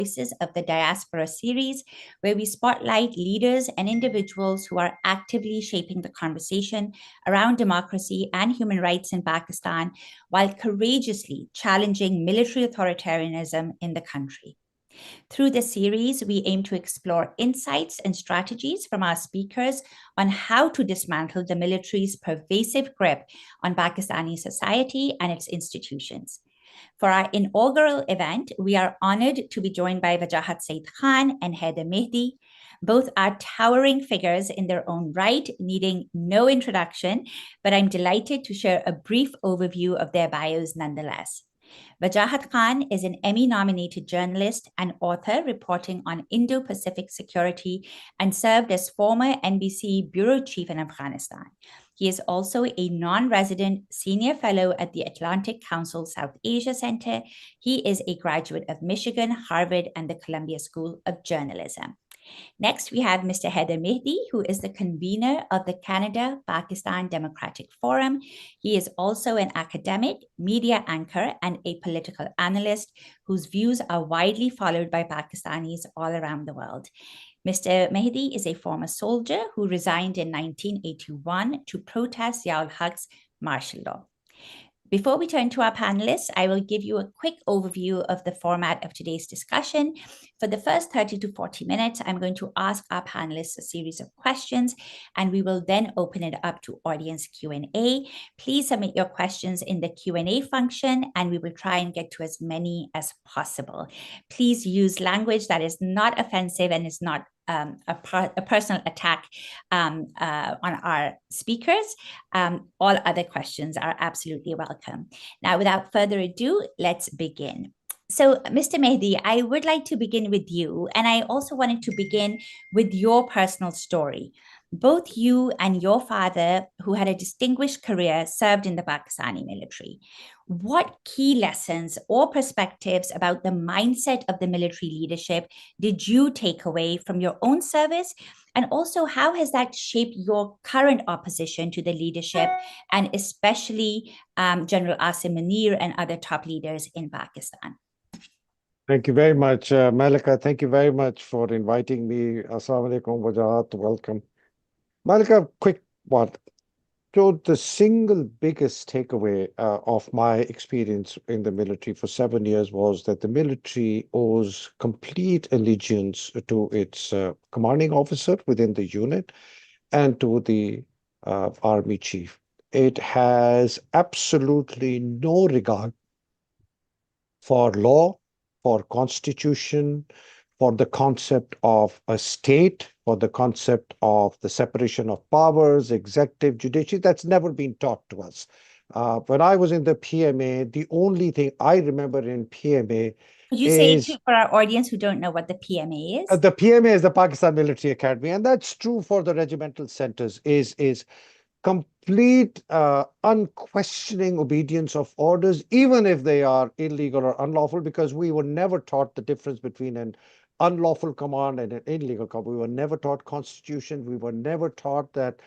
Voices of the Diaspora series, where we spotlight leaders and individuals who are actively shaping the conversation around democracy and human rights in Pakistan while courageously challenging military authoritarianism in the country. Through this series, we aim to explore insights and strategies from our speakers on how to dismantle the military's pervasive grip on Pakistani society and its institutions. For our inaugural event, we are honored to be joined by Wajahat Saeed Khan and Haider Mehdi. Both are towering figures in their own right, needing no introduction, but I'm delighted to share a brief overview of their bios nonetheless. Wajahat Khan is an Emmy-nominated journalist and author reporting on Indo-Pacific security and served as former NBC bureau chief in Afghanistan. He is also a non-resident senior fellow at the Atlantic Council South Asia Center. He is a graduate of Michigan, Harvard, and the Columbia School of Journalism. Next, we have Mr. Haider Mehdi, who is the convener of the Canada-Pakistan Democratic Forum. He is also an academic, media anchor, and a political analyst whose views are widely followed by Pakistanis all around the world. Mr. Mehdi is a former soldier who resigned in 1981 to protest Ziaul Haq's martial law. Before we turn to our panelists, I will give you a quick overview of the format of today's discussion. For the first 30 to 40 minutes, I'm going to ask our panelists a series of questions, and we will then open it up to audience Q&A. Please submit your questions in the Q&A function, and we will try and get to as many as possible. Please use language that is not offensive and is not a personal attack on our speakers. All other questions are absolutely welcome. Now, without further ado, let's begin. So, Mr. Mehdi, I would like to begin with you, and I also wanted to begin with your personal story. Both you and your father, who had a distinguished career, served in the Pakistani military. What key lessons or perspectives about the mindset of the military leadership did you take away from your own service? And also, how has that shaped your current opposition to the leadership, and especially General Asim Munir and other top leaders in Pakistan? Thank you very much, Malika. Thank you very much for inviting me. Assalamu alaikum, Wajahat. Welcome. Malika, quick one. So the single biggest takeaway of my experience in the military for 7 years was that the military owes complete allegiance to its commanding officer within the unit and to the army chief. It has absolutely no regard for law, for constitution, for the concept of a state, for the concept of the separation of powers, executive, judiciary. That's never been taught to us. When I was in the PMA, the only thing I remember in PMA Could you say it for our audience who don't know what the PMA is? The PMA is the Pakistan Military Academy, and that's true for the regimental centers, is complete unquestioning obedience of orders, even if they are illegal or unlawful, because we were never taught the difference between an unlawful command and an illegal command. We were never taught constitution. We were never taught that,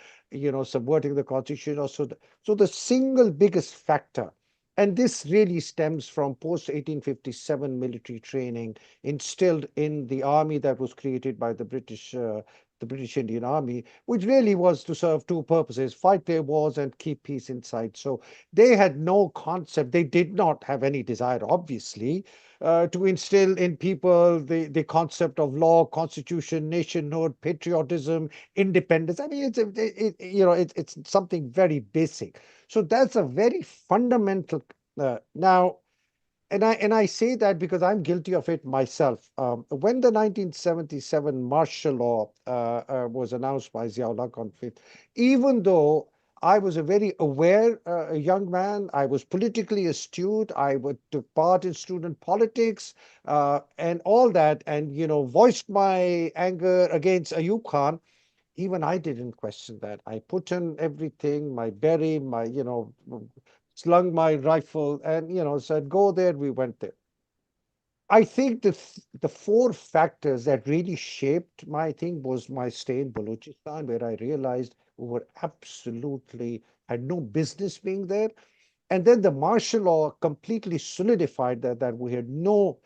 subverting the constitution. So the single biggest factor, and this really stems from post-1857 military training instilled in the army that was created by the British Indian Army, which really was to serve two purposes: fight their wars and keep peace inside. So they had no concept. They did not have any desire, obviously, to instill in people the concept of law, constitution, nationhood, patriotism, independence. I mean, it's something very basic. So that's a very fundamental now. And I say that because I'm guilty of it myself. When the 1977 martial law was announced by Ziaul Haq on 5th, even though I was a very aware young man, I was politically astute, I took part in student politics and all that, and voiced my anger against Ayub Khan. Even I didn't question that. I put in everything, my berry, my slung my rifle, and said, go there. We went there. I think the four factors that really shaped my thing was my stay in Balochistan, where I realized we were absolutely had no business being there. And then the martial law completely solidified that we had no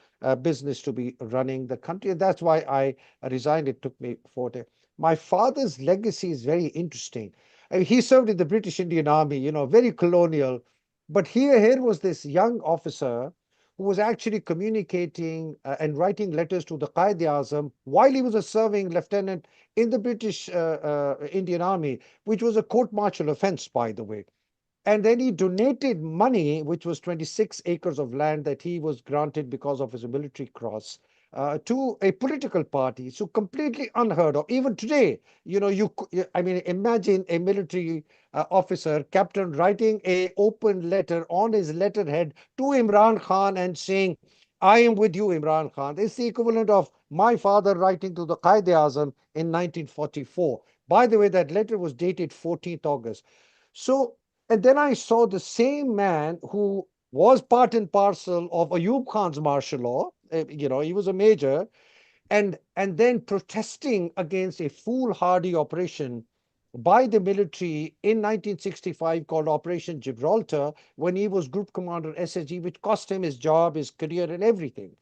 business to be running the country. And that's why I resigned. It took me 4 days. My father's legacy is very interesting. I mean, he served in the British Indian Army, very colonial. But here was this young officer who was actually communicating and writing letters to the Qaid-e-Azam while he was a serving lieutenant in the British Indian Army, which was a court-martial offense, by the way. And then he donated money, which was 26 acres of land that he was granted because of his military cross, to a political party. So completely unheard of. Even today, I mean, imagine a military officer, captain, writing a open letter on his letterhead to Imran Khan and saying, I am with you, Imran Khan. It's the equivalent of my father writing to the Qaid-e-Azam in 1944. By the way, that letter was dated 14th August. So, and then I saw the same man who was part and parcel of Ayub Khan's martial law. He was a major, and then protesting against a foolhardy operation by the military in 1965 called Operation Gibraltar, when he was Group Commander SSG, which cost him his job, his career, and everything.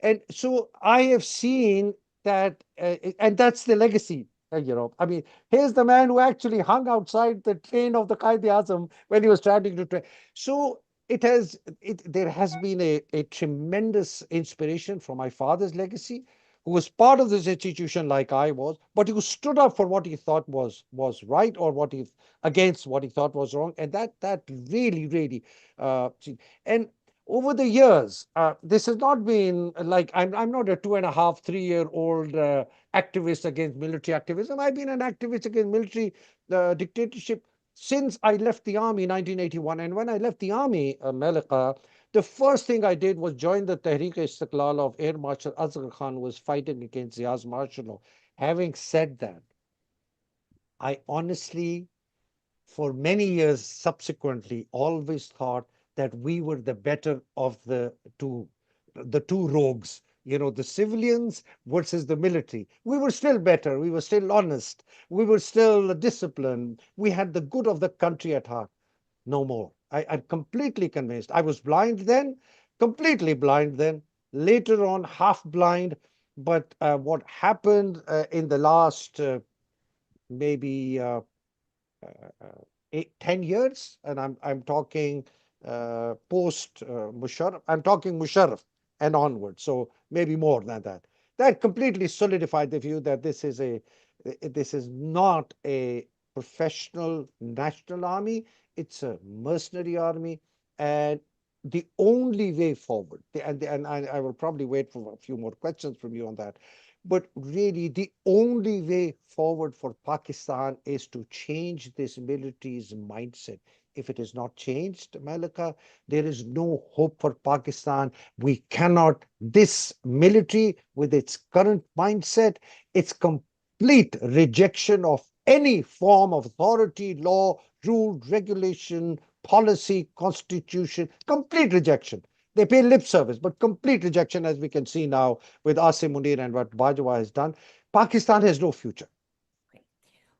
And so I have seen that, and that's the legacy. I mean, here's the man who actually hung outside the train of the Qaid-e-Azam when he was traveling to train. So there has been a tremendous inspiration from my father's legacy, who was part of this institution like I was, but who stood up for what he thought was right, or against what he thought was wrong, and that really, really, and over the years, this has not been like I'm not a 2.5, 3-year-old activist against military activism. I've been an activist against military dictatorship since I left the army in 1981. And when I left the army, Malika, the first thing I did was join the Tehreek-e-Istiqlal of Air Marshal Asghar Khan, who was fighting against Zia's martial law. Having said that, I honestly, for many years subsequently, always thought that we were the better of the two rogues, the civilians versus the military. We were still better. We were still honest. We were still disciplined. We had the good of the country at heart. No more. I'm completely convinced. I was blind then, completely blind then, later on, half blind. But what happened in the last maybe uh, 10 years, and I'm talking post Musharraf. I'm talking Musharraf and onward. So maybe more than that. That completely solidified the view that this is not a professional national army. It's a mercenary army, and the only way forward. And I will probably wait for a few more questions from you on that. But really, the only way forward for Pakistan is to change this military's mindset. If it is not changed, Malika, there is no hope for Pakistan. We cannot, this military with its current mindset, its complete rejection of any form of authority, law, rule, regulation, policy, constitution, complete rejection. They pay lip service, but complete rejection, as we can see now with Asim Munir and what Bajwa has done. Pakistan has no future.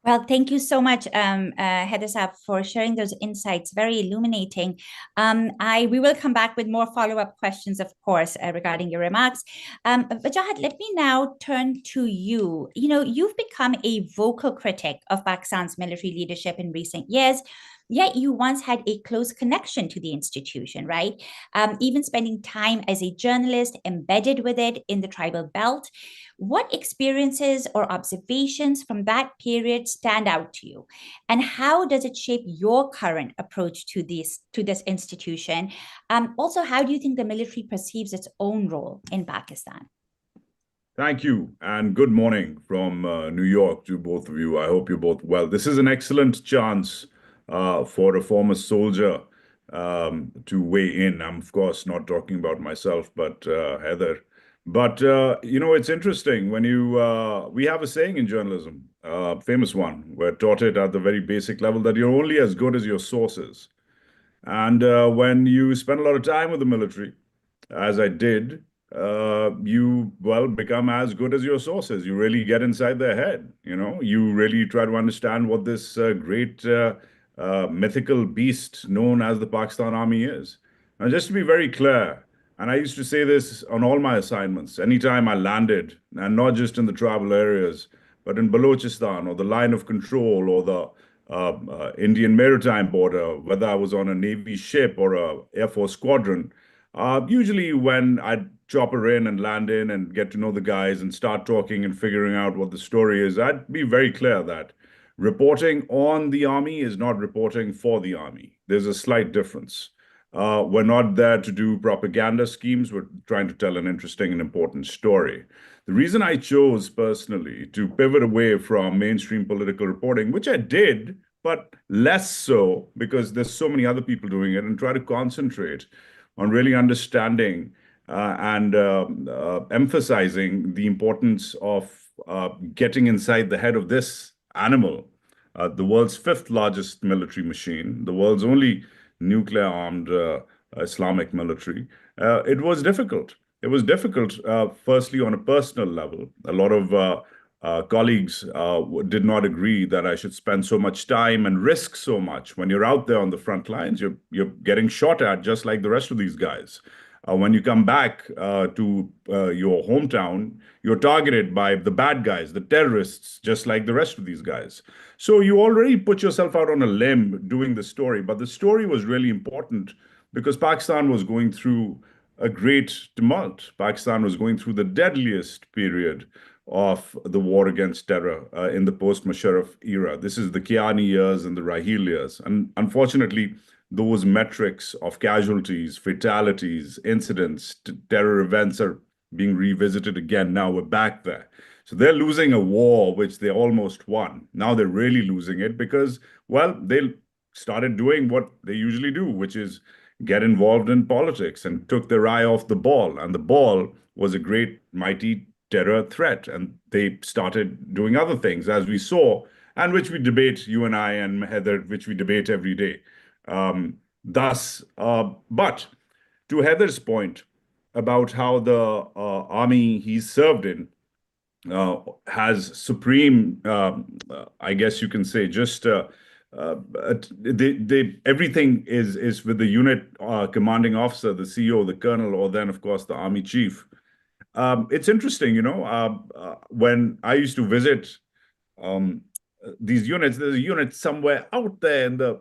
Well, thank you so much, Heather Saab, for sharing those insights. Very illuminating. We will come back with more follow-up questions, of course, regarding your remarks. Wajahat, let me now turn to you. You've become a vocal critic of Pakistan's military leadership in recent years. Yet you once had a close connection to the institution, right? Even spending time as a journalist embedded with it in the tribal belt. What experiences or observations from that period stand out to you? And how does it shape your current approach to this institution? Also, how do you think the military perceives its own role in Pakistan? Thank you, and good morning from New York to both of you. I hope you're both well. This is an excellent chance for a former soldier to weigh in. I'm, of course, not talking about myself, but Heather. But, it's interesting when we have a saying in journalism, famous one, we're taught it at the very basic level that you're only as good as your sources. And when you spend a lot of time with the military, as I did, you, well, become as good as your sources. You really get inside their head, you really try to understand what this great mythical beast known as the Pakistan Army is. Now, just to be very clear, And I used to say this on all my assignments. Anytime I landed, and not just in the tribal areas, but in Balochistan or the line of control or the Indian maritime border, whether I was on a Navy ship or a Air Force squadron, usually when I'd chopper in and land in and get to know the guys and start talking and figuring out what the story is, I'd be very clear that reporting on the army is not reporting for the army. There's a slight difference. We're not there to do propaganda schemes. We're trying to tell an interesting and important story. The reason I chose personally to pivot away from mainstream political reporting, which I did, but less so because there's so many other people doing it, and try to concentrate on really understanding and emphasizing the importance of getting inside the head of this animal, the world's fifth largest military machine, the world's only nuclear-armed Islamic military. It was difficult. It was difficult, firstly, on a personal level. A lot of colleagues did not agree that I should spend so much time and risk so much. When you're out there on the front lines, you're getting shot at just like the rest of these guys. When you come back to your hometown, you're targeted by the bad guys, the terrorists, just like the rest of these guys. So you already put yourself out on a limb doing the story, but the story was really important because Pakistan was going through a great tumult. Pakistan was going through the deadliest period of the war against terror in the post-Musharraf era. This is the Kiani years and the Rahil years. And unfortunately, those metrics of casualties, fatalities, incidents, terror events are being revisited again. Now we're back there. So they're losing a war which they almost won. Now they're really losing it because, well, they started doing what they usually do, which is get involved in politics and took their eye off the ball. And the ball was a great, mighty terror threat. And they started doing other things, as we saw, and which we debate, you and I and Heather, which we debate every day. But to Heather's point about how the army he's served in has supreme, I guess you can say, just everything is with the unit commanding officer, the CEO, the colonel, or then, of course, the army chief. It's interesting, when I used to visit these units, there's a unit somewhere out there in the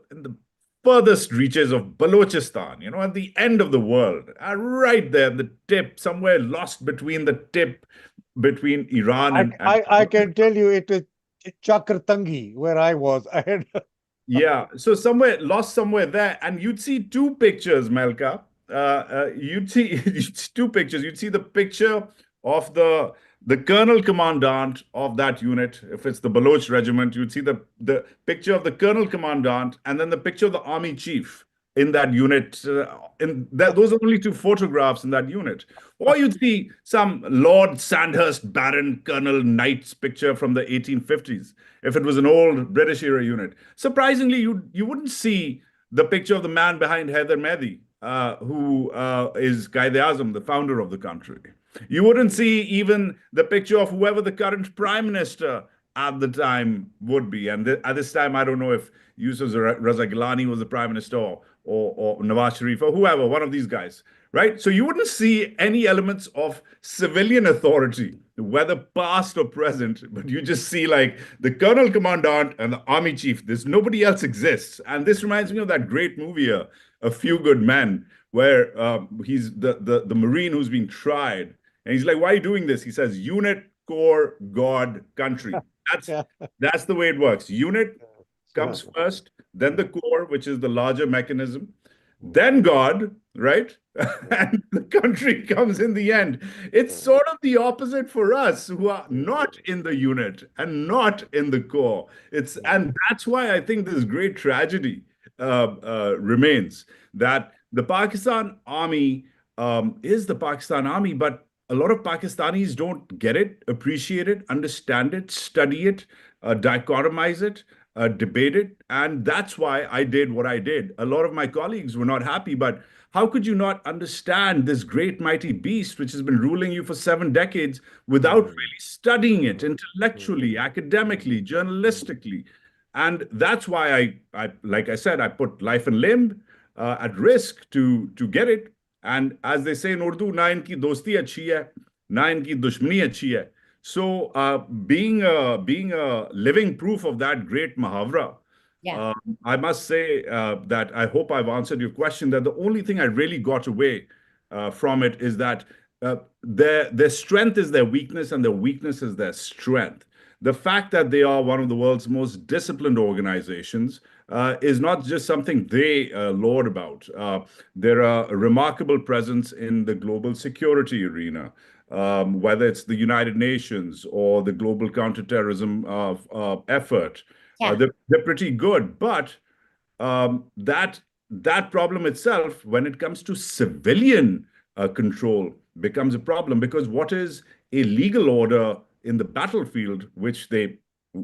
furthest reaches of Balochistan, at the end of the world, right there, the tip, somewhere lost between the tip between Iran and I can tell you it is Chakratangi where I was. Yeah, so lost somewhere there, and you'd see two pictures, Melka. You'd see two pictures. You'd see the picture of the colonel commandant of that unit. If it's the Baloch regiment, you'd see the picture of the colonel commandant, and then the picture of the army chief in that unit. Those are only two photographs in that unit. Or you'd see some Lord Sandhurst Baron Colonel Knight's picture from the 1850s, if it was an old British era unit. Surprisingly, you wouldn't see the picture of the man behind Heather Mehdi, who is Qaid-e-Azam, the founder of the country. You wouldn't see even the picture of whoever the current prime minister at the time would be. And at this time, I don't know if Yusuf Raza Gilani was the prime minister or Nawaz Sharif or whoever, one of these guys, right? So you wouldn't see any elements of civilian authority, whether past or present, but you just see like the colonel commandant and the army chief. There's nobody else exists. And this reminds me of that great movie, A Few Good Men, where he's the Marine who's being tried. And he's like, why are you doing this? He says, unit, core, God, country. That's the way it works. Unit comes first, then the core, which is the larger mechanism, then God, right? And the country comes in the end. It's sort of the opposite for us who are not in the unit and not in the core. And that's why I think this great tragedy remains, that the Pakistan army is the Pakistan army, but a lot of Pakistanis don't get it, appreciate it, understand it, study it, dichotomize it, debate it. And that's why I did what I did. A lot of my colleagues were not happy, but how could you not understand this great mighty beast which has been ruling you for 7 decades without really studying it intellectually, academically, journalistically? And that's why I like I said, I put life and limb at risk to get it. And as they say in Urdu, na inki dosti achhi hai, na inki dushmani achhi hai. So being a living proof of that great muhavra, Yeah, I must say that I hope I've answered your question. That the only thing I really got away from it is that their strength is their weakness, and their weakness is their strength. The fact that they are one of the world's most disciplined organizations is not just something they laud about. They're a remarkable presence in the global security arena, whether it's the United Nations or the global counterterrorism effort. yeah, They're pretty good, but that problem itself, when it comes to civilian control, becomes a problem, because what is a legal order in the battlefield, which they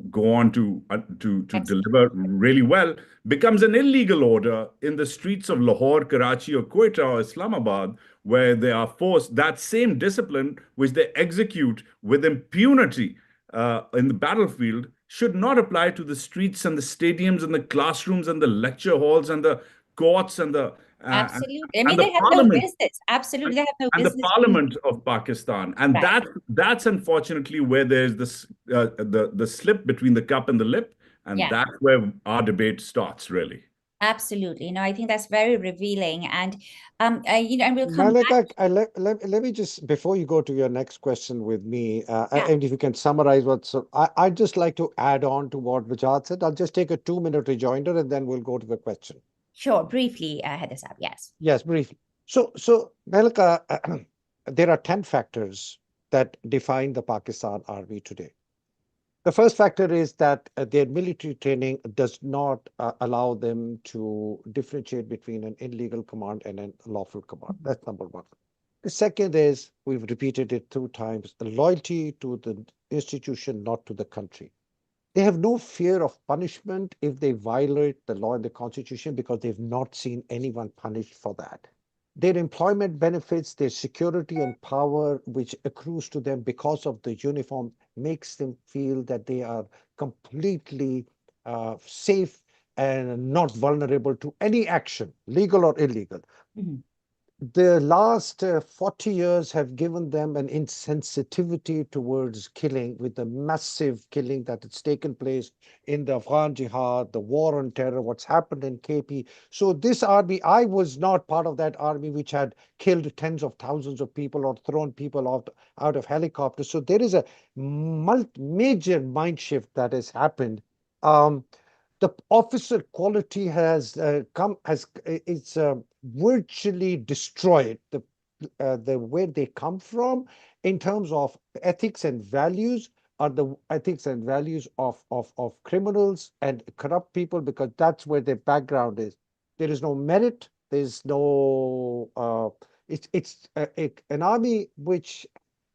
go on to excellent. deliver really well, becomes an illegal order in the streets of Lahore, Karachi, or Quetta or Islamabad, where they are forced that same discipline which they execute with impunity in the battlefield should not apply to the streets and the stadiums and the classrooms and the lecture halls and the courts and the Absolutely. I mean, and the they have no parliament business. Absolutely, they have no and the business being parliament of Pakistan. And right. that's unfortunately where there's this the slip between the cup and the lip, and Yeah. that's where our debate starts really. Absolutely. No, I think that's very revealing. And and we'll come back. Malika, let me just, before you go to your next question with me, Yeah, and if you can summarize I'd just like to add on to what Wajahat said. I'll just take a 2-minute rejoinder and then we'll go to the question. sure. Briefly, Hedasab, yes. Yes, briefly. So Malika, there are 10 factors that define the Pakistan Army today. The first factor is that their military training does not allow them to differentiate between an illegal command and a lawful command. That's number one. The second is, we've repeated it 2 times, the loyalty to the institution, not to the country. They have no fear of punishment if they violate the law and the constitution, because they've not seen anyone punished for that. Their employment benefits, their security and power, which accrues to them because of the uniform, makes them feel that they are completely safe and not vulnerable to any action, legal or illegal. Mhm. The last 40 years have given them an insensitivity towards killing, with the massive killing that has taken place in the Afghan Jihad, the war on terror, what's happened in KP. So this army, I was not part of that army which had killed tens of thousands of people or thrown people out of helicopters. So there is a major mind shift that has happened. The officer quality has it's virtually destroyed. The where they come from in terms of ethics and values are the ethics and values of criminals and corrupt people, because that's where their background is. There is no merit. There's no it's an army which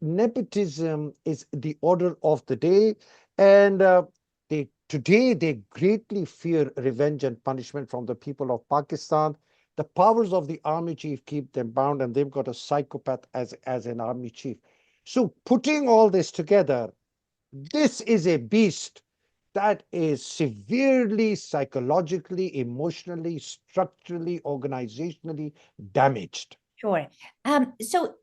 nepotism is the order of the day, and today they greatly fear revenge and punishment from the people of Pakistan. The powers of the army chief keep them bound, and they've got a psychopath as an army chief. So putting all this together, this is a beast that is severely psychologically, emotionally, structurally, organizationally damaged. Sure. So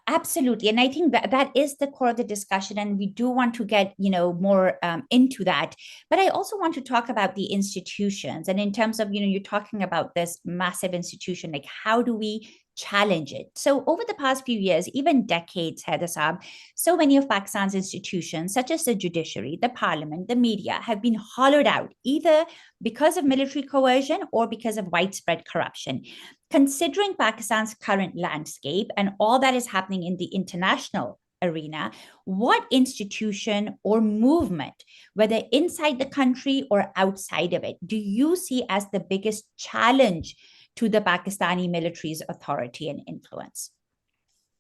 absolutely. And I think that that is the core of the discussion. And we do want to get, more into that. But I also want to talk about the institutions. And in terms of, you're talking about this massive institution, like how do we challenge it? So over the past few years, even decades, Hedasab, so many of Pakistan's institutions, such as the judiciary, the parliament, the media, have been hollowed out, either because of military coercion or because of widespread corruption. Considering Pakistan's current landscape and all that is happening in the international arena, what institution or movement, whether inside the country or outside of it, do you see as the biggest challenge to the Pakistani military's authority and influence?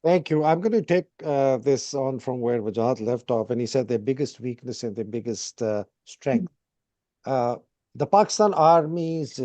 Thank you. I'm going to take this on from where Wajahat left off, and he said their biggest weakness and their biggest strength. The Pakistan Army's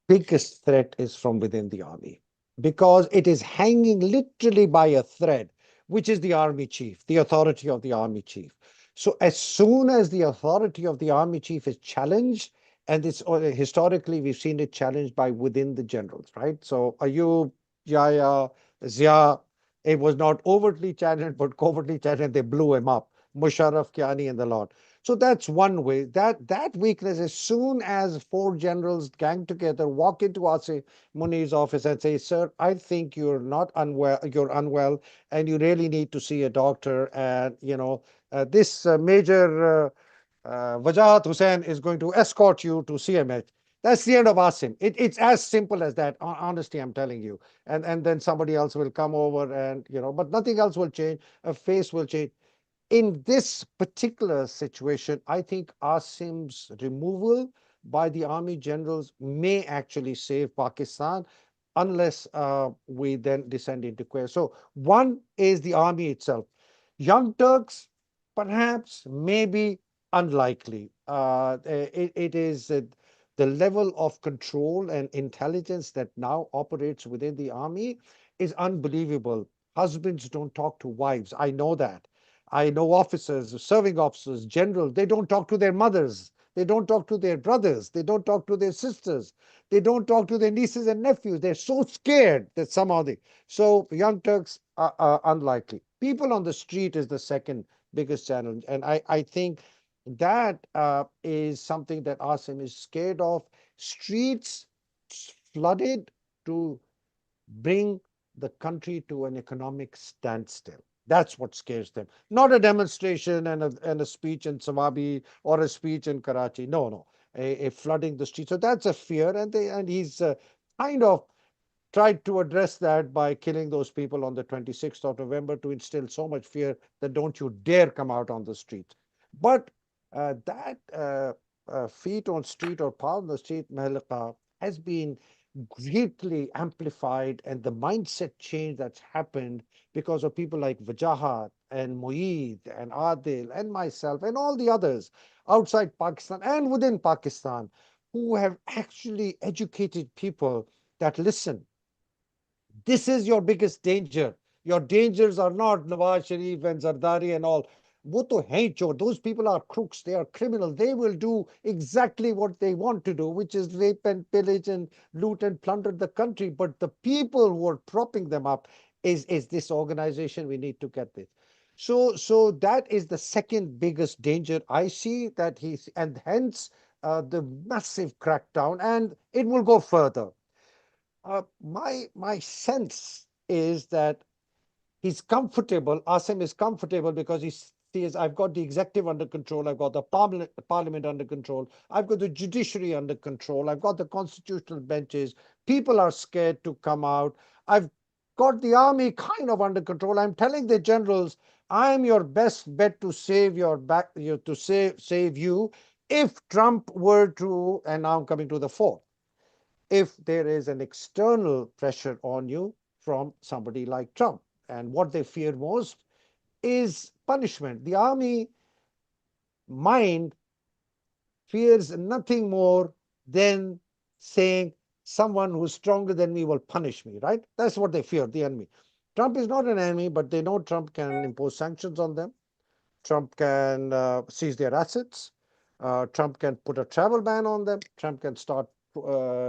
biggest threat is from within the army, because it is hanging literally by a thread, which is the army chief, the authority of the army chief. So as soon as the authority of the army chief is challenged, and it's historically we've seen it challenged by within the generals, right? So Ayub, Yahya, Zia, it was not overtly challenged, but covertly challenged. They blew him up. Musharraf, Kiani, and the lot. So that's one way. That weakness, as soon as four generals gang together, walk into Asim Munir's office and say, "Sir, I think you're not unwell. You're unwell, and you really need to see a doctor." And this Major Wajahat Hussain is going to escort you to CMH. That's the end of Asim. It's as simple as that. Honestly, I'm telling you. And then somebody else will come over, and but nothing else will change. A face will change. In this particular situation, I think Asim's removal by the army generals may actually save Pakistan, unless we then descend into chaos. So one is the army itself. Young Turks, perhaps, maybe unlikely. It is the level of control and intelligence that now operates within the army is unbelievable. Husbands don't talk to wives. I know that. I know officers, serving officers, generals, they don't talk to their mothers. They don't talk to their brothers. They don't talk to their sisters. They don't talk to their nieces and nephews. They're so scared that somehow they. So Young Turks are unlikely. People on the street is the second biggest challenge. And I think that is something that Asim is scared of. Streets flooded to bring the country to an economic standstill. That's what scares them. Not a demonstration and a speech in Sawabi or a speech in Karachi. No, no. A flooding the streets. So that's a fear. And he's kind of tried to address that by killing those people on the 26th of November to instill so much fear that don't you dare come out on the street. But that feet on street or power on the street, Mehlika, has been greatly amplified, and the mindset change that's happened because of people like Wajahat and Mueed and Adil and myself and all the others outside Pakistan and within Pakistan who have actually educated people that listen, this is your biggest danger. Your dangers are not Nawaz Sharif and Zardari and all. वो तो हैं चोर. Those people are crooks. They are criminals. They will do exactly what they want to do, which is rape and pillage and loot and plunder the country. But the people who are propping them up is this organization. We need to get this. So that is the second biggest danger I see that he's, and hence the massive crackdown, and it will go further. My sense is that he's comfortable. Asim is comfortable because he says, I've got the executive under control, I've got the parliament under control, I've got the judiciary under control, I've got the constitutional benches. People are scared to come out. I've got the army kind of under control. I'm telling the generals, I am your best bet to save your back, to save you if Trump were to, and now I'm coming to the fourth, if there is an external pressure on you from somebody like Trump. And what they fear most is punishment. The army mind fears nothing more than saying someone who's stronger than me will punish me, right? That's what they fear, the enemy. Trump is not an enemy, but they know Trump can impose sanctions on them. Trump can seize their assets. Trump can put a travel ban on them. Trump can start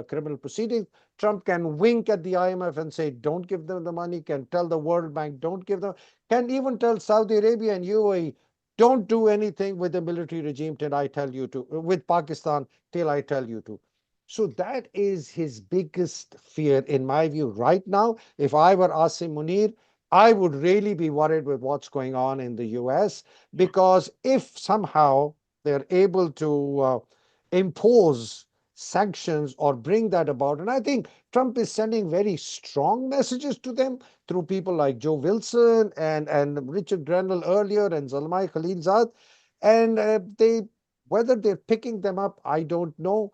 criminal proceedings. Trump can wink at the IMF and say, don't give them the money, can tell the World Bank, don't give them, can even tell Saudi Arabia and UAE, don't do anything with the military regime till I tell you to, with Pakistan till I tell you to. So that is his biggest fear, in my view, right now. If I were Asim Munir, I would really be worried with what's going on in the US, because if somehow they're able to impose sanctions or bring that about, and I think Trump is sending very strong messages to them through people like Joe Wilson and Richard Grenell earlier and Zalmai Khalilzad, and whether they're picking them up, I don't know,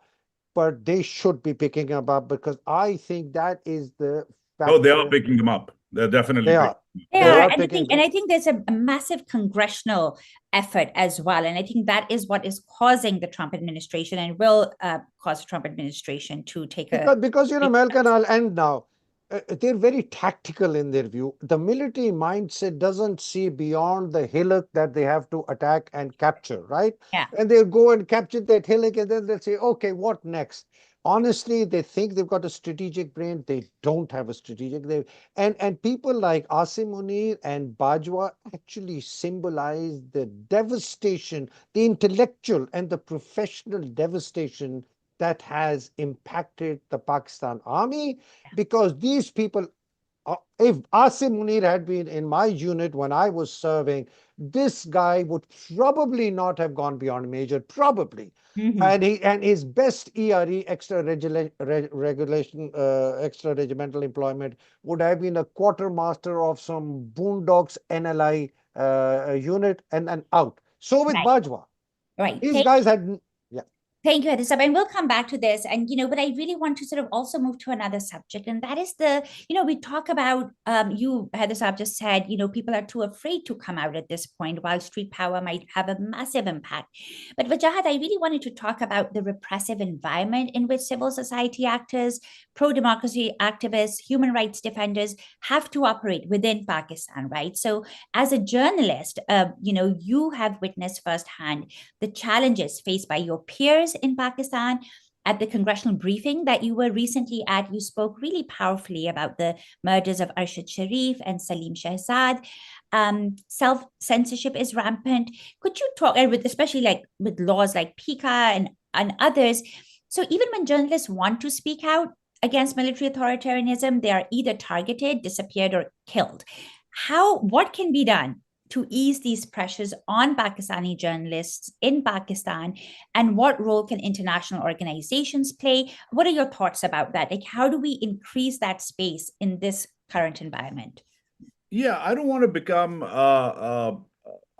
but they should be picking them up, because I think that is the Oh, they are factor. picking them up. They're definitely They picking are. them up. They They are, are and picking I think there's a massive congressional effort as well, and I think that is what is causing the Trump administration and will cause the Trump administration to take because Malcolm, and I'll end now. They're very tactical in their view. The military mindset doesn't see beyond the hillock that they have to attack and capture, right? Yeah. And they'll go and capture that hillock, and then they'll say, okay, what next? honestly, they think they've got a strategic brain. They don't have a strategic. And people like Asim Munir and Bajwa actually symbolize the devastation, the intellectual and the professional devastation that has impacted the Pakistan army, because these people, if Asim Munir had been in my unit when I was serving, this guy would probably not have gone beyond major, probably. Mhm. And his best ERE, extra regimental employment, would have been a quartermaster of some Boondocks NLI unit, and out. So with Right, Bajwa, right. these guys had, yeah. Thank you, Adisab. And we'll come back to this. And, but I really want to sort of also move to another subject. And that is we talk about, you, Adisab, just said, people are too afraid to come out at this point, while street power might have a massive impact. But Wajahat, I really wanted to talk about the repressive environment in which civil society actors, pro-democracy activists, human rights defenders have to operate within Pakistan, right? So as a journalist, you have witnessed firsthand the challenges faced by your peers in Pakistan. At the congressional briefing that you were recently at, you spoke really powerfully about the murders of Arshad Sharif and Salim Shahzad. Self-censorship is rampant. Could you talk, especially like with laws like PICA and others? So even when journalists want to speak out against military authoritarianism, they are either targeted, disappeared, or killed. What can be done to ease these pressures on Pakistani journalists in Pakistan, and what role can international organizations play? What are your thoughts about that? Like, how do we increase that space in this current environment? Yeah, I don't want to become, I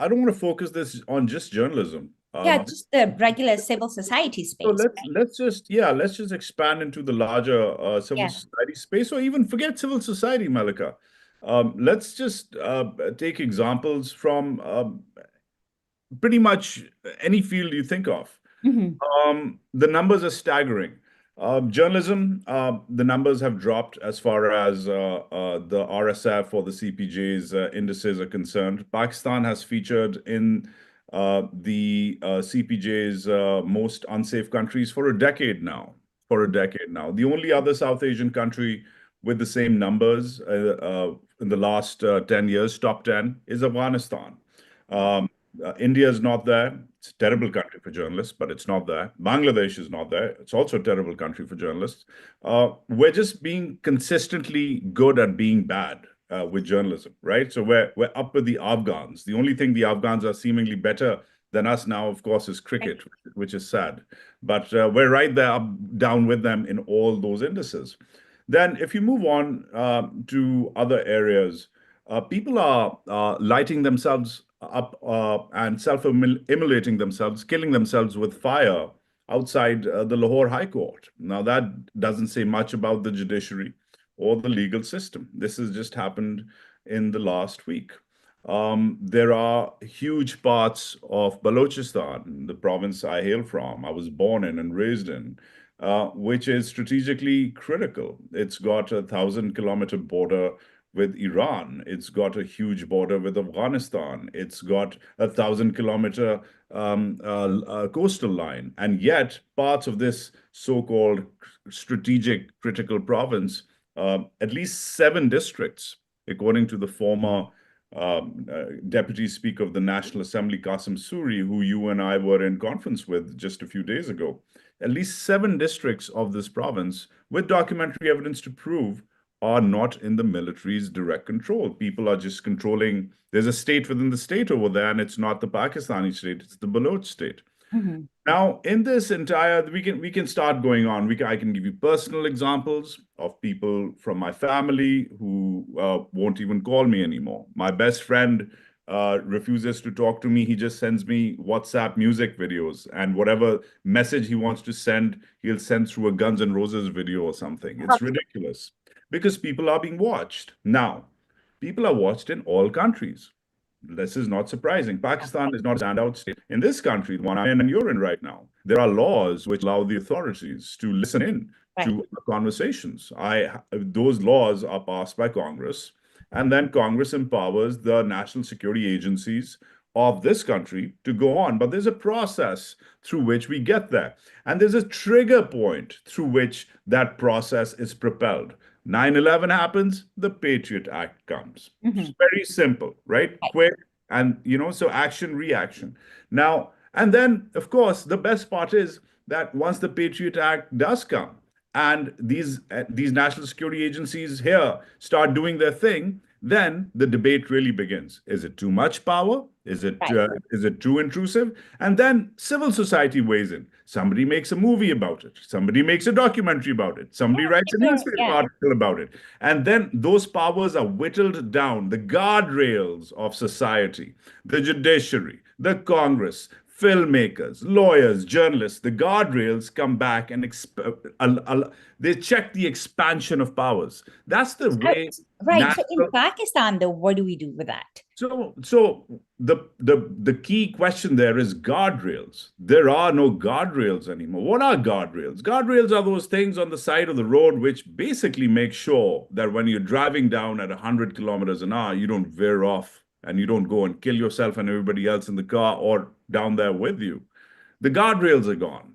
don't want to focus this on just journalism. Yeah, just the regular civil society So space. let's just expand into the larger civil Yeah. society space, or even forget civil society, Malika. Let's just take examples from pretty much any field you think of. Mhm. The numbers are staggering. Journalism, the numbers have dropped as far as the RSF or the CPJ's indices are concerned. Pakistan has featured in the CPJ's most unsafe countries for a decade now. For a decade now. The only other South Asian country with the same numbers in the last 10 years, top 10, is Afghanistan. India is not there. It's a terrible country for journalists, but it's not there. Bangladesh is not there. It's also a terrible country for journalists. We're just being consistently good at being bad with journalism, right? So we're up with the Afghans. The only thing the Afghans are seemingly better than us now, of course, is cricket, which is sad. But we're right there, down with them in all those indices. Then, if you move on to other areas, people are lighting themselves up and self-immolating themselves, killing themselves with fire outside the Lahore High Court. Now, that doesn't say much about the judiciary or the legal system. This has just happened in the last week. There are huge parts of Balochistan, the province I hail from, I was born in and raised in, which is strategically critical. It's got a 1,000-kilometer border with Iran. It's got a huge border with Afghanistan. It's got a 1,000-kilometer coastal line. And yet, parts of this so-called strategic critical province, at least 7 districts, according to the former Deputy Speaker of the National Assembly, Qasim Suri, who you and I were in conference with just a few days ago, at least 7 districts of this province, with documentary evidence to prove, are not in the military's direct control. People are just controlling. There's a state within the state over there, and it's not the Pakistani state, it's the Baloch state. Mhm. Now, in this entire, we can start going on. I can give you personal examples of people from my family who won't even call me anymore. My best friend refuses to talk to me. He just sends me WhatsApp music videos, and whatever message he wants to send, he'll send through a Guns N' Roses video or something. It's ridiculous because people are being watched. Now, people are watched in all countries. This is not surprising. Pakistan is not a standout state. In this country, the one I'm in and you're in right now, there are laws which allow the authorities to listen in to conversations. Those laws are passed by Congress, and then Congress empowers the national security agencies of this country to go on. But there's a process through which we get there. And there's a trigger point through which that process is propelled. 9/11 happens, the Patriot Act comes. It's very simple, right? Quick. And, so action, reaction. Now, and then, of course, the best part is that once the Patriot Act does come and these national security agencies here start doing their thing, then the debate really begins. Is it too much power? Is it too intrusive? And then civil society weighs in. Somebody makes a movie about it. Somebody makes a documentary about it. Somebody writes a newspaper article about it. And then those powers are whittled down. The guardrails of society, the judiciary, the Congress, filmmakers, lawyers, journalists, the guardrails come back and they check the expansion of powers. That's the way. Right. So in Pakistan, though, what do we do with that? So the key question there is guardrails. There are no guardrails anymore. What are guardrails? Guardrails are those things on the side of the road which basically make sure that when you're driving down at 100 kilometers an hour, you don't veer off and you don't go and kill yourself and everybody else in the car or down there with you. The guardrails are gone.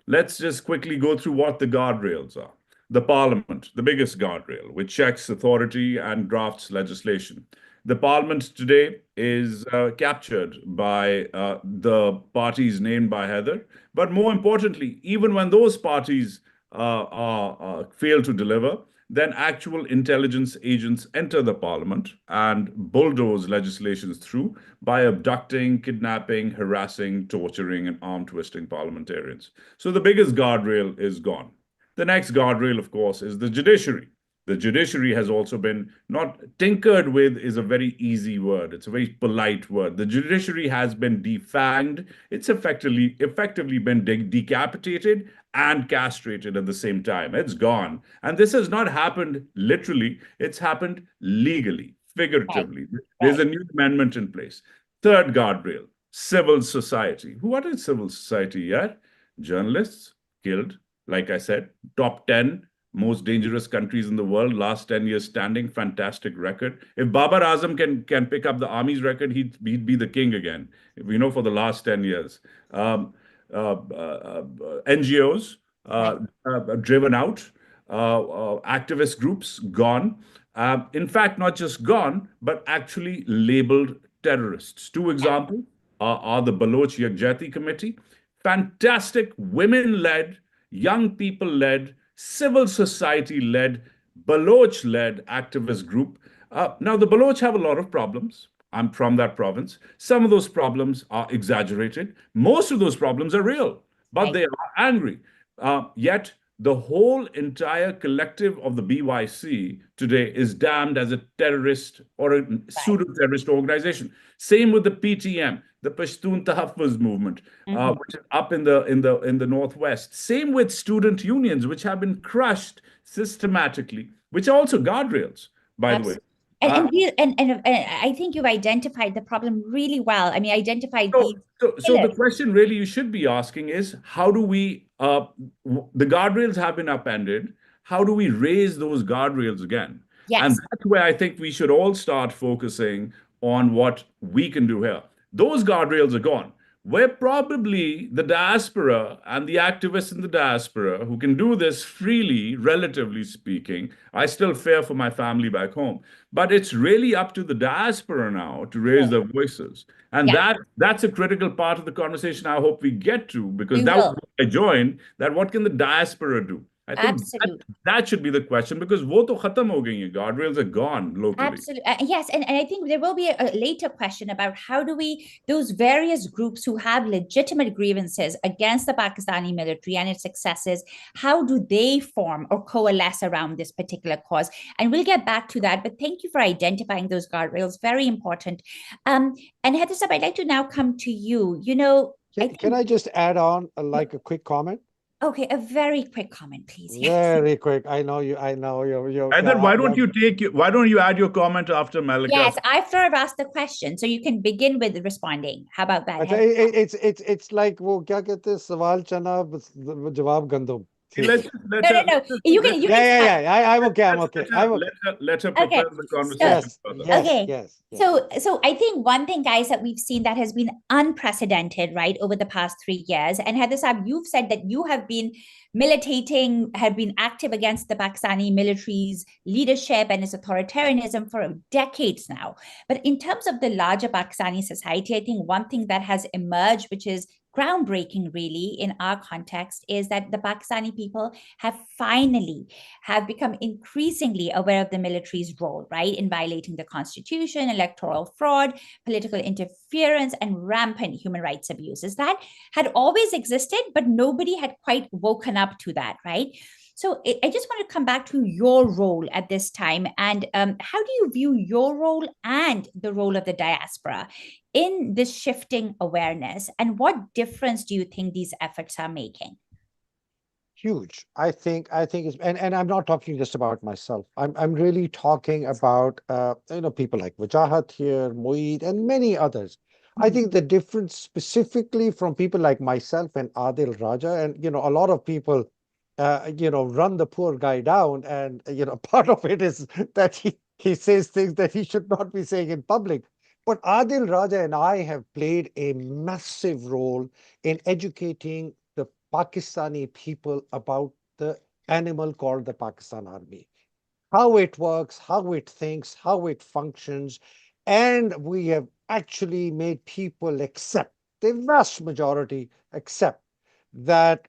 Let's just quickly go through what the guardrails are. The parliament, the biggest guardrail, which checks authority and drafts legislation. The parliament today is captured by the parties named by Heather. But more importantly, even when those parties fail to deliver, then actual intelligence agents enter the parliament and bulldoze legislations through by abducting, kidnapping, harassing, torturing, and arm twisting parliamentarians. So the biggest guardrail is gone. The next guardrail, of course, is the judiciary. The judiciary has also been not tinkered with is a very easy word. It's a very polite word. The judiciary has been defanged. It's effectively been decapitated and castrated at the same time. It's gone. And this has not happened literally. It's happened legally, figuratively. Right. There's a new amendment in place. Third guardrail, civil society. What is civil society yet? Journalists killed, like I said, top 10 most dangerous countries in the world, last 10 years standing, fantastic record. If Babar Azam can pick up the army's record, he'd be the king again, for the last 10 years. NGOs driven out, activist groups gone. In fact, not just gone, but actually labeled terrorists. Two examples are the Baloch Yagjati Committee, fantastic women-led, young people-led, civil society-led, Baloch-led activist group. Now, the Baloch have a lot of problems. I'm from that province. Some of those problems are exaggerated. Most of those problems are real, but they are angry. Yet, the whole entire collective of the BYC today is damned as a terrorist or a pseudo-terrorist organization. Same with the PTM, the Pashtun Tahaffuz movement, which is up in the Northwest. Same with student unions, which have been crushed systematically, which are also guardrails, by the way. And I think you've identified the problem really well. I mean, identified so the question really you should be asking is, how do we, the guardrails have been upended, how do we raise those guardrails again? Yes. And that's where I think we should all start focusing on what we can do here. Those guardrails are gone. We're probably the diaspora and the activists in the diaspora who can do this freely, relatively speaking. I still fear for my family back home. But it's really up to the diaspora now to raise their voices. And that's a critical part of the conversation I hope we get to, because that was why I joined, that what can the diaspora do? I think that should be the question, because wo to khatam ho gayi hai. Guardrails are gone locally. Absolutely. Yes. And I think there will be a later question about how do we, those various groups who have legitimate grievances against the Pakistani military and its successes, how do they form or coalesce around this particular cause? And we'll get back to that. But thank you for identifying those guardrails. Very important. And Heather Saab, I'd like to now come to you. Can I just add on a quick comment? Okay, a very quick comment, please. Yes. Very quick. I know you. And then why don't you add your comment after Malika? Yes, after I've asked the question, so you can begin with responding. How about that? It's like wo kya kehte hai, sawal chana jawab gandum. No, no, no. You can start. I'm okay. I'm okay. I'm okay. Let her Okay. prepare the conversation further. Okay. So I think one thing, guys, that we've seen that has been unprecedented, right, over the past 3 years. And Heather Saab, you've said that you have been militating, have been active against the Pakistani military's leadership and its authoritarianism for decades now. But in terms of the larger Pakistani society, I think one thing that has emerged, which is groundbreaking really in our context, is that the Pakistani people have become increasingly aware of the military's role, right, in violating the constitution, electoral fraud, political interference, and rampant human rights abuses that had always existed, but nobody had quite woken up to that, right? So I just want to come back to your role at this time, and how do you view your role and the role of the diaspora in this shifting awareness, and what difference do you think these efforts are making? Huge. I think it's, and I'm not talking just about myself. I'm really talking about people like Wajahat here, Moeed, and many others. I think the difference specifically from people like myself and Adil Raja, and a lot of people run the poor guy down, and part of it is that he says things that he should not be saying in public. But Adil Raja and I have played a massive role in educating the Pakistani people about the animal called the Pakistan Army, how it works, how it thinks, how it functions. And we have actually made people accept, the vast majority accept, that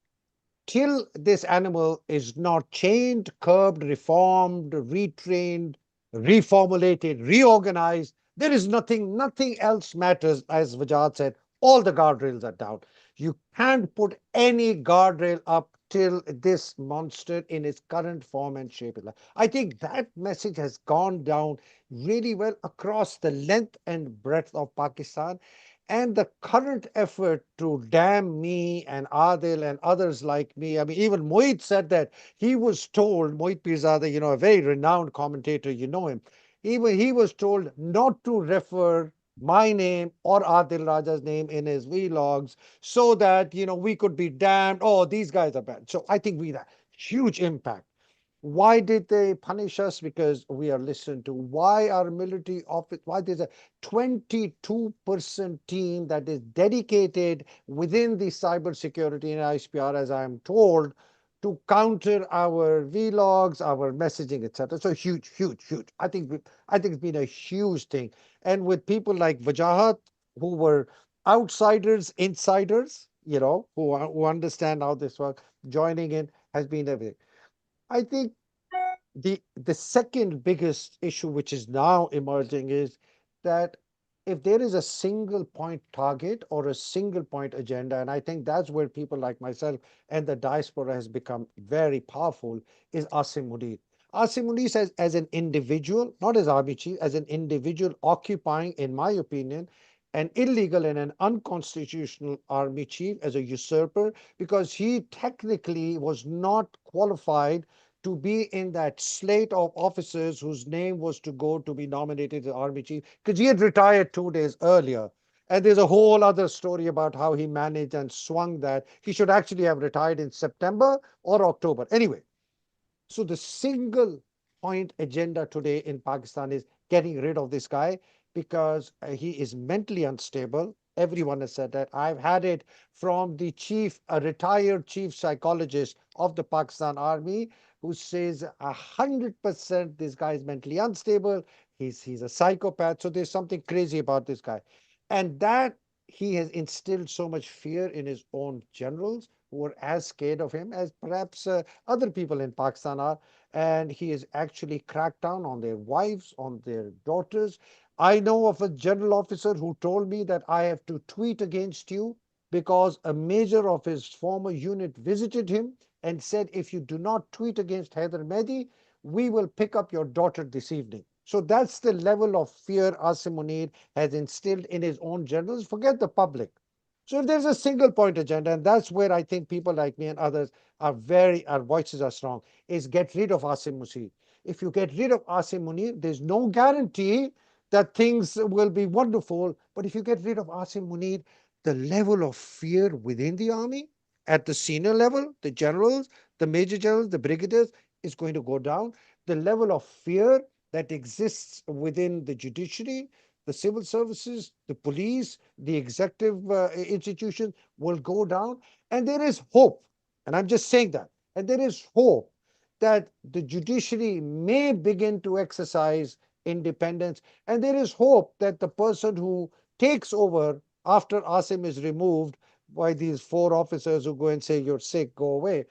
till this animal is not chained, curbed, reformed, retrained, reformulated, reorganized, there is nothing else matters. As Vajad said, all the guardrails are down. You can't put any guardrail up till this monster in its current form and shape. I think that message has gone down really well across the length and breadth of Pakistan. And the current effort to damn me and Adil and others like me, I mean, even Moeed said that he was told, Moeed Pirzada, a very renowned commentator, you know him, he was told not to refer my name or Adil Raja's name in his vlogs so that, we could be damned. Oh, these guys are bad. So I think we had a huge impact. Why did they punish us? Because we are listened to. Why our military office? Why there's a 22% team that is dedicated within the cybersecurity and ISPR, as I am told, to counter our vlogs, our messaging, etc. So huge, huge, huge. I think it's been a huge thing. And with people like Wajahat, who were outsiders, insiders, who understand how this works, joining in has been everything. I think the second biggest issue which is now emerging is that if there is a single point target or a single point agenda, and I think that's where people like myself and the diaspora has become very powerful, is Asim Munir. Asim Munir says, as an individual, not as army chief, as an individual occupying, in my opinion, an illegal and an unconstitutional army chief as a usurper, because he technically was not qualified to be in that slate of officers whose name was to go to be nominated as army chief, because he had retired 2 days earlier. And there's a whole other story about how he managed and swung that. He should actually have retired in September or October. Anyway, so the single point agenda today in Pakistan is getting rid of this guy because he is mentally unstable. Everyone has said that. I've had it from the a retired chief psychologist of the Pakistan Army, who says 100% this guy is mentally unstable. He's a psychopath. So there's something crazy about this guy. And that he has instilled so much fear in his own generals, who are as scared of him as perhaps other people in Pakistan are. And he has actually cracked down on their wives, on their daughters. I know of a general officer who told me that I have to tweet against you because a major of his former unit visited him and said, if you do not tweet against Haider Mehdi, we will pick up your daughter this evening. So that's the level of fear Asim Munir has instilled in his own generals. Forget the public. So if there's a single point agenda, and that's where I think people like me and others our voices are strong, is get rid of Asim Munir. If you get rid of Asim Munir, there's no guarantee that things will be wonderful. But if you get rid of Asim Munir, the level of fear within the army at the senior level, the generals, the major generals, the brigadiers, is going to go down. The level of fear that exists within the judiciary, the civil services, the police, the executive institutions will go down. And there is hope. And I'm just saying that. And there is hope that the judiciary may begin to exercise independence. And there is hope that the person who takes over after Asim is removed by these 4 officers who go and say, you're sick, go away.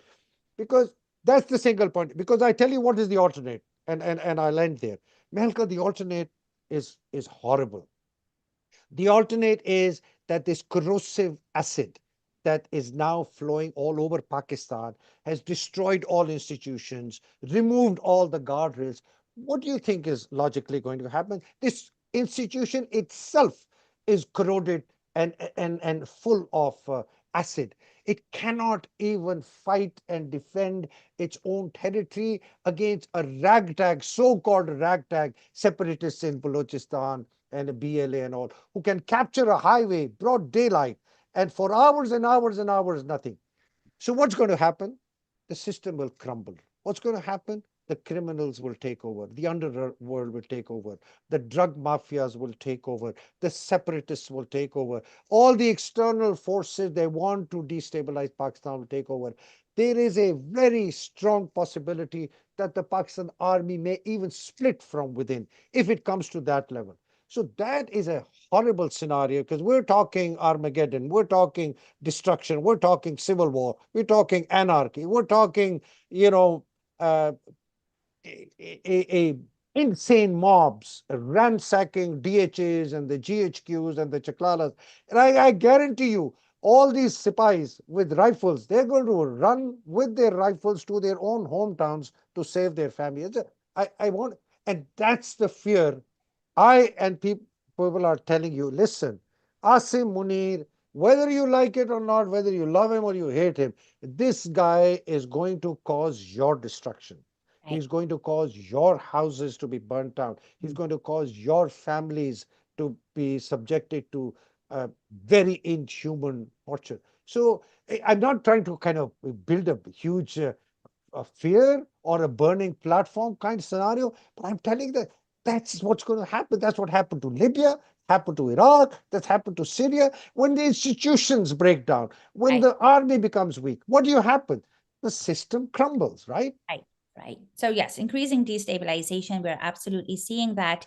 Because that's the single point. Because I tell you what is the alternate, and I'll end there. Melka, the alternate is horrible. The alternate is that this corrosive acid that is now flowing all over Pakistan has destroyed all institutions, removed all the guardrails. What do you think is logically going to happen? This institution itself is corroded and full of acid. It cannot even fight and defend its own territory against a ragtag, so-called ragtag separatists in Balochistan and a BLA and all, who can capture a highway, broad daylight, and for hours and hours and hours, nothing. So what's going to happen? The system will crumble. What's going to happen? The criminals will take over. The underworld will take over. The drug mafias will take over. The separatists will take over. All the external forces they want to destabilize Pakistan will take over. There is a very strong possibility that the Pakistan army may even split from within if it comes to that level. So that is a horrible scenario because we're talking Armageddon, we're talking destruction, we're talking civil war, we're talking anarchy, we're talking, uh, insane mobs ransacking DHAs and the GHQs and the Chaklalas. And I guarantee you, all these sipais with rifles, they're going to run with their rifles to their own hometowns to save their family. I want, and that's the fear. People are telling you, listen, Asim Munir, whether you like it or not, whether you love him or you hate him, this guy is going to cause your destruction. He's going to cause your houses to be burnt down. He's going to cause your families to be subjected to very inhuman torture. So I'm not trying to kind of build a huge a fear or a burning platform kind of scenario, but I'm telling that that's what's going to happen. That's what happened to Libya, happened to Iraq, that's happened to Syria. When the institutions break down, when the army becomes weak, what do you happen? The system crumbles, right? Right. So yes, increasing destabilization, we're absolutely seeing that.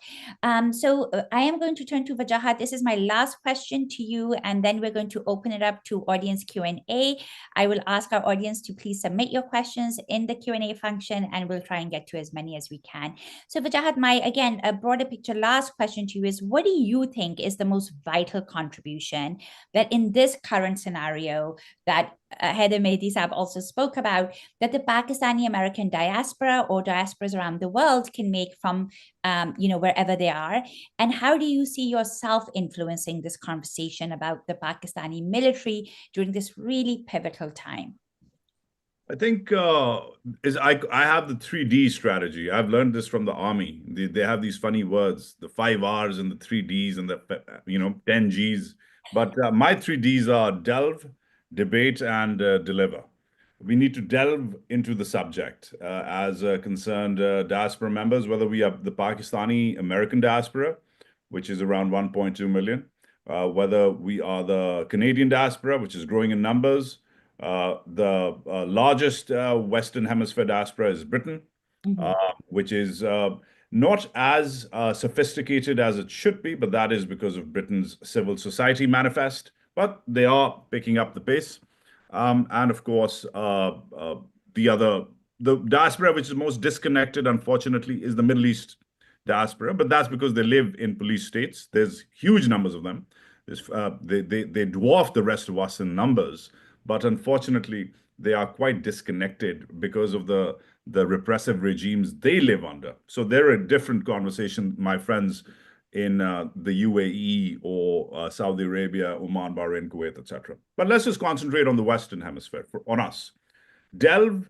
So I am going to turn to Wajahat. This is my last question to you, and then we're going to open it up to audience Q&A. I will ask our audience to please submit your questions in the Q&A function, and we'll try and get to as many as we can. So Wajahat, again, a broader picture last question to you is, what do you think is the most vital contribution that in this current scenario that Haider Mehdi Saab also spoke about, that the Pakistani American diaspora or diasporas around the world can make from, wherever they are? And how do you see yourself influencing this conversation about the Pakistani military during this really pivotal time? I think I have the 3D strategy. I've learned this from the army. They have these funny words, the 5 R's and the 3 D's and the 10 G's. But my 3 D's are delve, debate, and deliver. We need to delve into the subject as concerned diaspora members, whether we are the Pakistani American diaspora, which is around 1.2 million, whether we are the Canadian diaspora, which is growing in numbers. The largest Western Hemisphere diaspora is Britain, which is not as sophisticated as it should be, but that is because of Britain's civil society manifest. But they are picking up the pace. And of course, the diaspora which is most disconnected, unfortunately, is the Middle East diaspora. But that's because they live in police states. There's huge numbers of them. They dwarf the rest of us in numbers. But unfortunately, they are quite disconnected because of the repressive regimes they live under. So they're a different conversation, my friends in the UAE or Saudi Arabia, Oman, Bahrain, Kuwait, etc. But let's just concentrate on the Western Hemisphere, on us. Delve,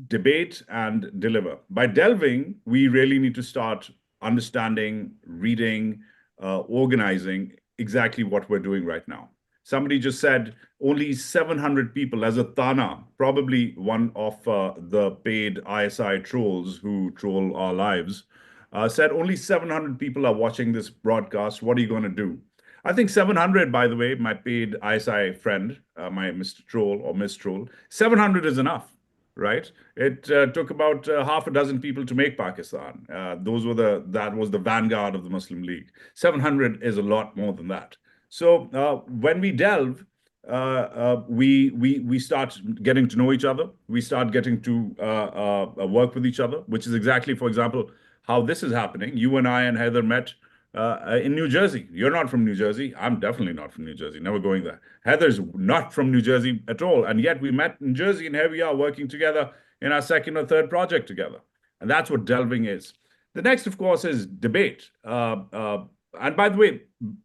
debate, and deliver. By delving, we really need to start understanding, reading, organizing exactly what we're doing right now. Somebody just said only 700 people, as a Tana, probably one of the paid ISI trolls who troll our lives, said only 700 people are watching this broadcast. What are you going to do? I think 700, by the way, my paid ISI friend, my Mr. Troll or Miss Troll, 700 is enough, right? It took about half a dozen people to make Pakistan. That was the vanguard of the Muslim League. 700 is a lot more than that. So when we delve, we start getting to know each other. We start getting to work with each other, which is exactly, for example, how this is happening. You and I and Heather met in New Jersey. You're not from New Jersey. I'm definitely not from New Jersey. Never going there. Heather's not from New Jersey at all. And yet we met in Jersey, and here we are working together in our second or third project together. And that's what delving is. The next, of course, is debate. And by the way,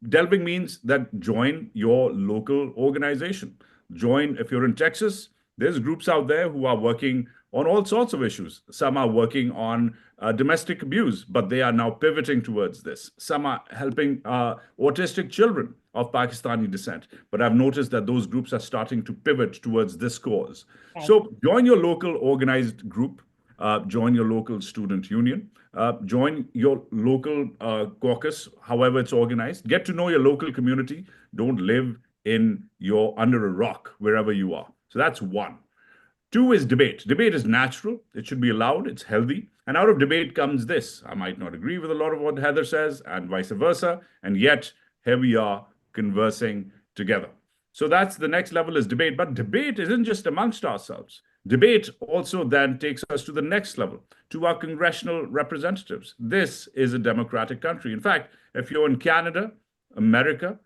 delving means that join your local organization. Join, if you're in Texas, there's groups out there who are working on all sorts of issues. Some are working on domestic abuse, but they are now pivoting towards this. Some are helping autistic children of Pakistani descent. But I've noticed that those groups are starting to pivot towards this cause. Right. So join your local organized group, join your local student union, join your local caucus, however it's organized. Get to know your local community. Don't live under a rock wherever you are. So that's one. Two is debate. Debate is natural. It should be allowed. It's healthy. And out of debate comes this. I might not agree with a lot of what Heather says and vice versa. And yet, here we are conversing together. So that's the next level is debate. But debate isn't just amongst ourselves. Debate also then takes us to the next level, to our congressional representatives. This is a democratic country. In fact, if you're in Canada, America,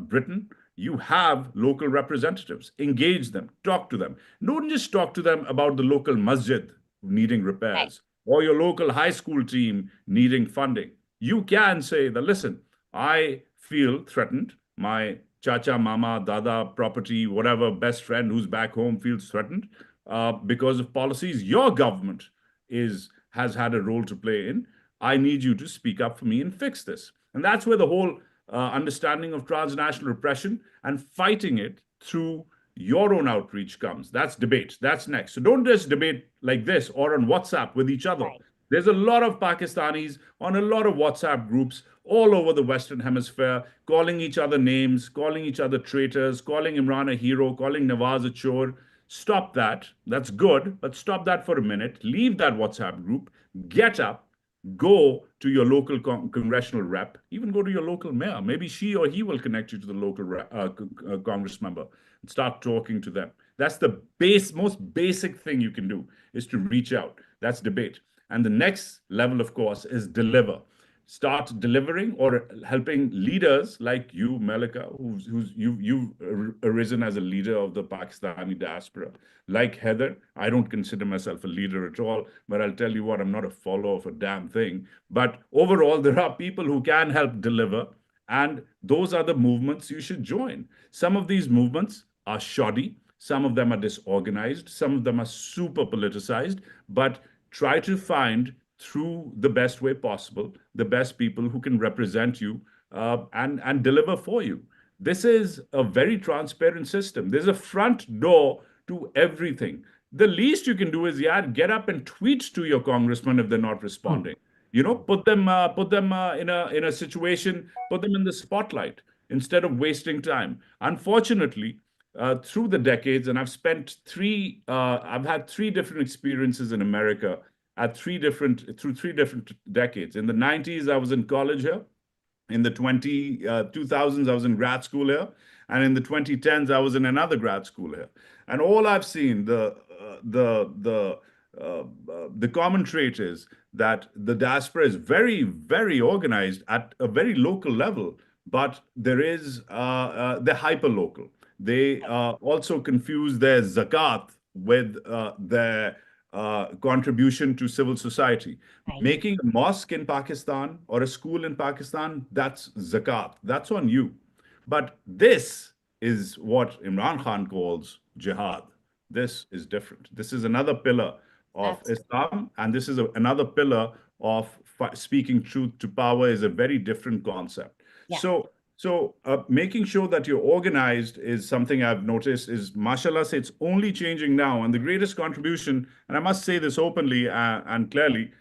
Britain, you have local representatives. Engage them, talk to them. Don't just talk to them about the local masjid needing repairs or your local high school team needing funding. You can say that, listen, I feel threatened. My chacha, mama, dada, property, whatever, best friend who's back home feels threatened because of policies your government has had a role to play in. I need you to speak up for me and fix this. And that's where the whole understanding of transnational repression and fighting it through your own outreach comes. That's debate. That's next. So don't just debate like this or on WhatsApp with each other. Right. There's a lot of Pakistanis on a lot of WhatsApp groups all over the Western Hemisphere, calling each other names, calling each other traitors, calling Imran a hero, calling Nawaz a chore. Stop that. That's good, but stop that for a minute. Leave that WhatsApp group. Get up. Go to your local congressional rep, even go to your local mayor. Maybe she or he will connect you to the local Congress member and start talking to them. That's the most basic thing you can do is to reach out. That's debate. And the next level, of course, is deliver. Start delivering or helping leaders like you, Melika, you've arisen as a leader of the Pakistani diaspora. Like Heather, I don't consider myself a leader at all, but I'll tell you what, I'm not a follower of a damn thing. But overall, there are people who can help deliver, and those are the movements you should join. Some of these movements are shoddy, some of them are disorganized, some of them are super politicized, but try to find through the best way possible, the best people who can represent you and deliver for you. This is a very transparent system. There's a front door to everything. The least you can do is, get up and tweet to your congressman if they're not responding. You know, put them in a situation, put them in the spotlight instead of wasting time. Unfortunately, through the decades, and I've had three different experiences in America through three different decades. In the 90s, I was in college here. In the 2000s, I was in grad school here. And in the 2010s, I was in another grad school here. And all I've seen, the common trait is that the diaspora is very, very organized at a very local level, but they're hyper-local. They also confuse their zakat with their contribution to civil society. Right. Making a mosque in Pakistan or a school in Pakistan, that's zakat. That's on you. But this is what Imran Khan calls jihad. This is different. This is another pillar of Islam, and this is another pillar of speaking truth to power is a very different concept. Yeah. So So making sure that you're organized is something I've noticed is, mashallah, say it's only changing now. And the greatest contribution, and I must say this openly and clearly,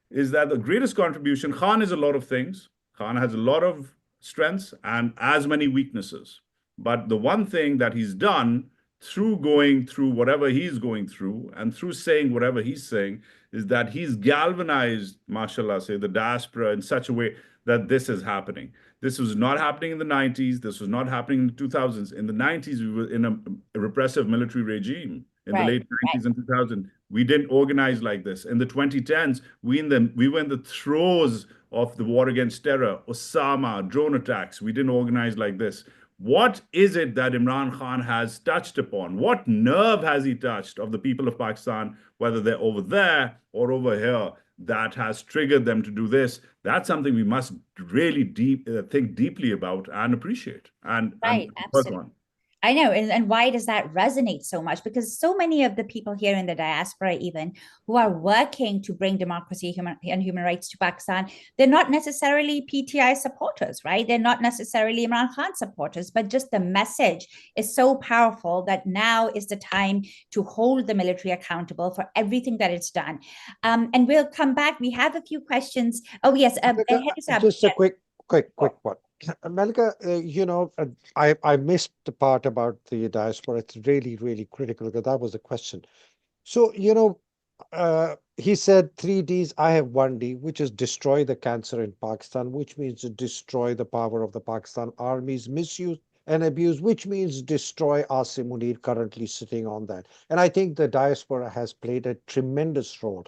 is that the greatest contribution, Khan is a lot of things. Khan has a lot of strengths and as many weaknesses. But the one thing that he's done through going through whatever he's going through and through saying whatever he's saying is that he's galvanized, mashallah, say the diaspora in such a way that this is happening. This was not happening in the 90s. This was not happening in the 2000s. In the 90s, we were in a repressive military regime. In the late 90s and 2000s, we didn't organize like this. In the 2010s, we were in the throes of the war against terror, Osama, drone attacks. We didn't organize like this. What is it that Imran Khan has touched upon? What nerve has he touched of the people of Pakistan, whether they're over there or over here, that has triggered them to do this? That's something we must really think deeply about and appreciate and work on. I know. And why does that resonate so much? Because so many of the people here in the diaspora, even who are working to bring democracy and human rights to Pakistan, they're not necessarily PTI supporters, right? They're not necessarily Imran Khan supporters, but just the message is so powerful that now is the time to hold the military accountable for everything that it's done. And we'll come back. We have a few questions. Oh, yes. Just a quick one. Malika, I missed the part about the diaspora. It's really, really critical because that was the question. So, he said 3Ds, I have 1D, which is destroy the cancer in Pakistan, which means to destroy the power of the Pakistan army's misuse and abuse, which means destroy Asim Munir currently sitting on that. And I think the diaspora has played a tremendous role.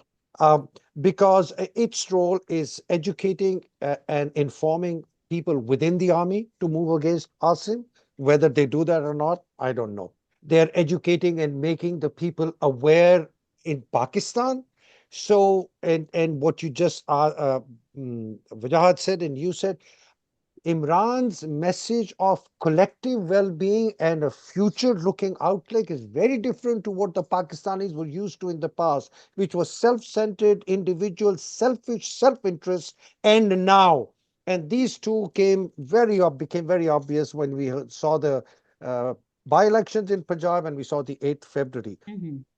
Because its role is educating and informing people within the army to move against Asim. Whether they do that or not, I don't know. They're educating and making the people aware in Pakistan. So, and what you just, Wajahat said and you said, Imran's message of collective well-being and a future-looking outlook is very different to what the Pakistanis were used to in the past, which was self-centered, individual, selfish, self-interest, and now. And these two became very obvious when we saw the by-elections in Punjab and we saw the 8th February.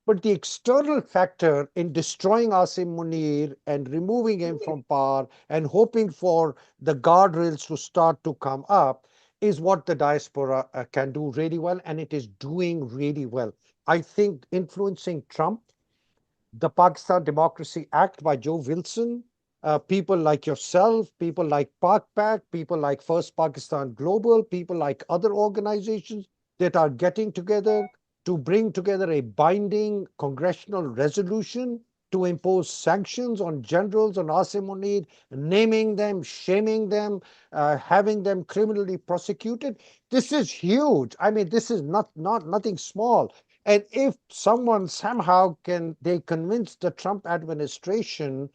But the external factor in destroying Asim Munir and removing him from power and hoping for the guardrails to start to come up is what the diaspora can do really well, and it is doing really well. I think influencing Trump, the Pakistan Democracy Act by Joe Wilson, people like yourself, people like PakPak, people like First Pakistan Global, people like other organizations that are getting together to bring together a binding congressional resolution to impose sanctions on generals, on Asim Munir, naming them, shaming them, having them criminally prosecuted. This is huge. I mean, this is nothing small. And if someone somehow they convince the Trump administration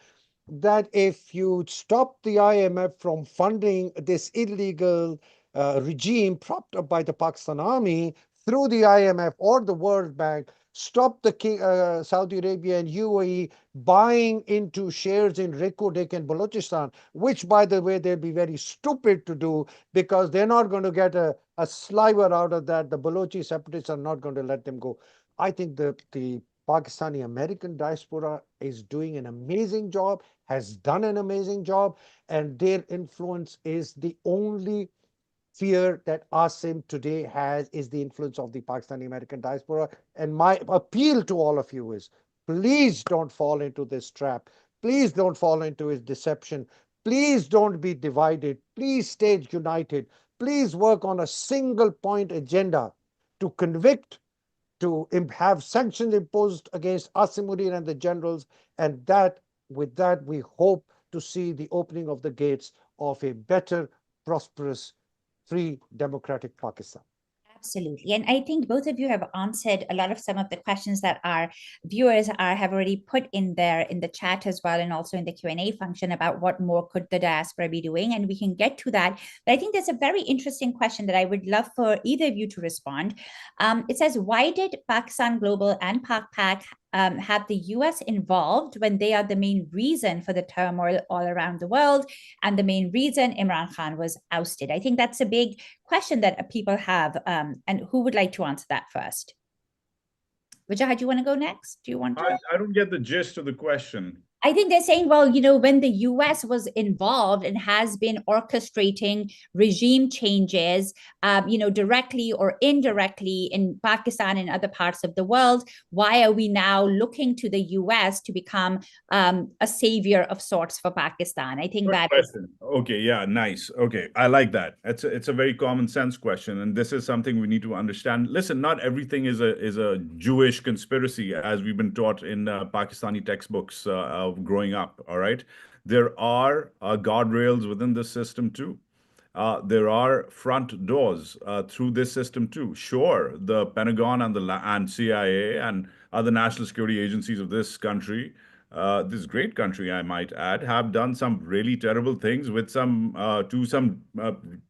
that if you stop the IMF from funding this illegal regime propped up by the Pakistan army through the IMF or the World Bank, stop the Saudi Arabia and UAE buying into shares in Reko and Balochistan, which, by the way, they'll be very stupid to do because they're not going to get a sliver out of that. The Balochi separatists are not going to let them go. I think the Pakistani American diaspora is doing an amazing job, has done an amazing job, and their influence is the only fear that Asim today has is the influence of the Pakistani American diaspora. And my appeal to all of you is, please don't fall into this trap. Please don't fall into his deception. Please don't be divided. Please stay united. Please work on a single point agenda to convict, to have sanctions imposed against Asim Munir and the generals. And with that, we hope to see the opening of the gates of a better, prosperous, free, democratic Pakistan. Absolutely. And I think both of you have answered a lot of some of the questions that our viewers have already put in there in the chat as well, and also in the Q&A function about what more could the diaspora be doing. And we can get to that. But I think there's a very interesting question that I would love for either of you to respond. It says, why did Pakistan Global and PakPak have the US involved when they are the main reason for the turmoil all around the world and the main reason Imran Khan was ousted? I think that's a big question that people have. And who would like to answer that first? Wajahat, do you want to go next? Do you want to? I don't get the gist of the question. I think they're saying, well, when the US was involved and has been orchestrating regime changes, directly or indirectly in Pakistan and other parts of the world, why are we now looking to the US to become a savior of sorts for Pakistan? I think that is. Okay, yeah, nice. Okay, I like that. It's a very common sense question, and this is something we need to understand. Listen, not everything is a Jewish conspiracy, as we've been taught in Pakistani textbooks growing up. All right, there are guardrails within the system too. There are front doors through this system too. Sure, the Pentagon and CIA and other national security agencies of this country, this great country, I might add, have done some really terrible things with some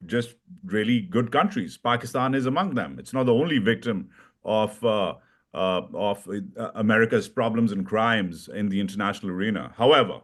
just really good countries. Pakistan is among them. It's not the only victim of America's problems and crimes in the international arena. However,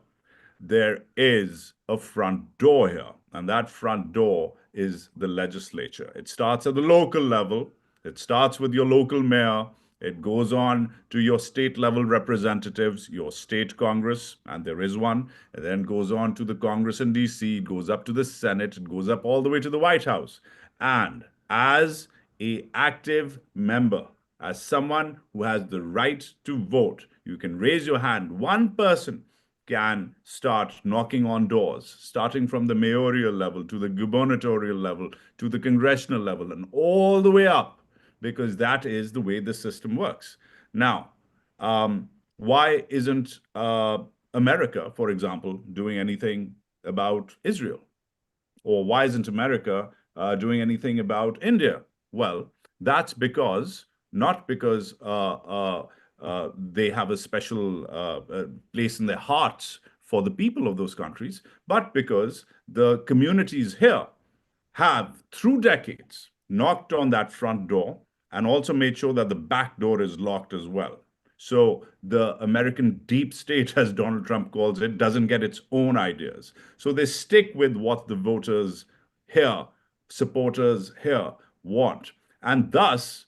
there is a front door here, and that front door is the legislature. It starts at the local level. It starts with your local mayor. It goes on to your state level representatives, your state Congress, and there is one. It then goes on to the Congress in DC. It goes up to the Senate. It goes up all the way to the White House. And as an active member, as someone who has the right to vote, you can raise your hand. One person can start knocking on doors, starting from the mayoral level to the gubernatorial level to the congressional level and all the way up, because that is the way the system works. Now, why isn't America, for example, doing anything about Israel? Or why isn't America doing anything about India? Well, that's not because they have a special place in their hearts for the people of those countries, but because the communities here have, through decades, knocked on that front door and also made sure that the back door is locked as well. So the American deep state, as Donald Trump calls it, doesn't get its own ideas. So they stick with what the voters here, supporters here want. And thus,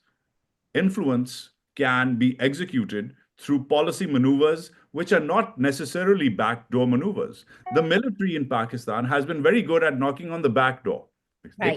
influence can be executed through policy maneuvers, which are not necessarily backdoor maneuvers. The military in Pakistan has been very good at knocking on the back door. Right.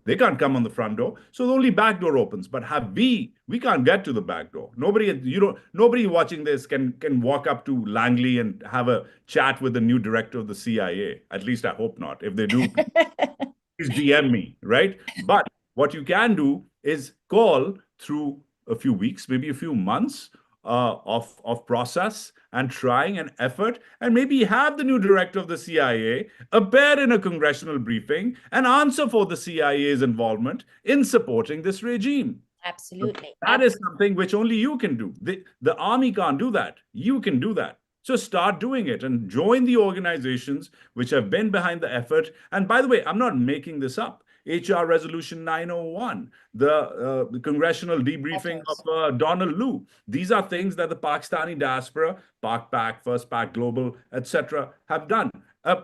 They can't come on the front door, so the only back door opens. But we can't get to the back door. Nobody watching this can walk up to Langley and have a chat with the new director of the CIA. At least I hope not. If they do, please DM me, right? But what you can do is call through a few weeks, maybe a few months of process and trying an effort, and maybe have the new director of the CIA appear in a congressional briefing and answer for the CIA's involvement in supporting this regime. Absolutely. That is something which only you can do. The army can't do that. You can do that. So start doing it and join the organizations which have been behind the effort. And by the way, I'm not making this up. HR Resolution 901, the congressional debriefing of Donald Lu. These are things that the Pakistani diaspora, PakPak, First Pak Global, etc., have done. A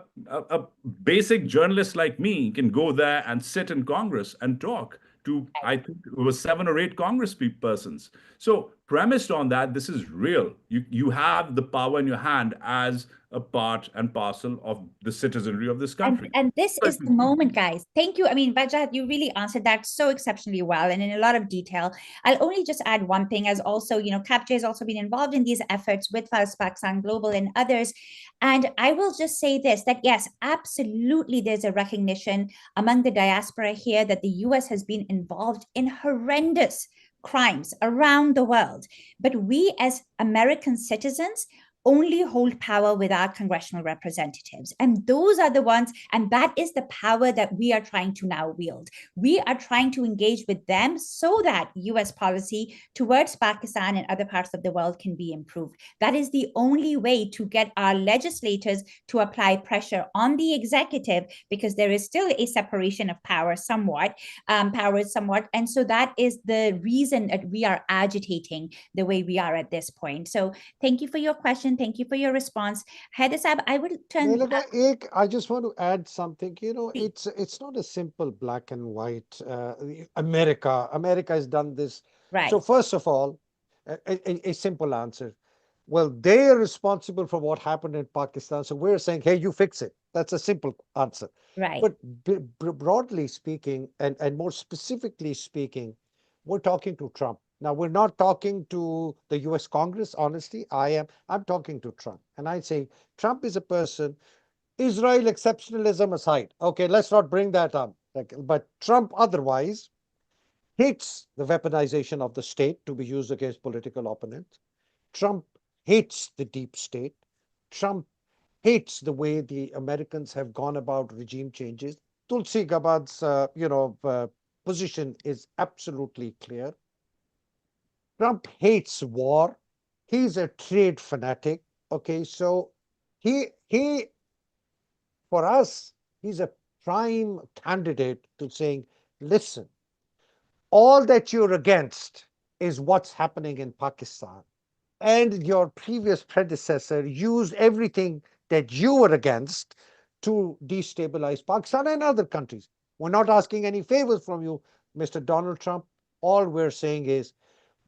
basic journalist like me can go there and sit in Congress and talk to, I think it was 7 or 8 congresspersons. So premised on that, this is real. You have the power in your hand as a part and parcel of the citizenry of this country. And this is the moment, guys. Thank you. I mean, Wajahat, you really answered that so exceptionally well and in a lot of detail. I'll only just add one thing, as also, CAPJ has also been involved in these efforts with First Pakistan Global and others. And I will just say this, that yes, absolutely, there's a recognition among the diaspora here that the US has been involved in horrendous crimes around the world. But we as American citizens, only hold power with our congressional representatives. And those are the ones, and that is the power that we are trying to now wield. We are trying to engage with them so that US policy towards Pakistan and other parts of the world can be improved. That is the only way to get our legislators to apply pressure on the executive, because there is still a separation of power somewhat, and so that is the reason that we are agitating the way we are at this point. So thank you for your question. Thank you for your response. Haider Saab, I would turn... I just want to add something. It's not a simple black and white. America has done this. Right. So first of all, a simple answer. Well, they are responsible for what happened in Pakistan. So we're saying, hey, you fix it. That's a simple answer. Right. But broadly speaking, and more specifically speaking, we're talking to Trump. Now, we're not talking to the US Congress, honestly. I'm talking to Trump. And I say, Trump is a person, Israel exceptionalism aside. Okay, let's not bring that up. But Trump otherwise hates the weaponization of the state to be used against political opponents. Trump hates the deep state. Trump hates the way the Americans have gone about regime changes. Tulsi Gabbard's, position is absolutely clear. Trump hates war. He's a trade fanatic. Okay, so he for us, he's a prime candidate to saying, listen, all that you're against is what's happening in Pakistan. And your previous predecessor used everything that you were against to destabilize Pakistan and other countries. We're not asking any favors from you, Mr. Donald Trump. All we're saying is,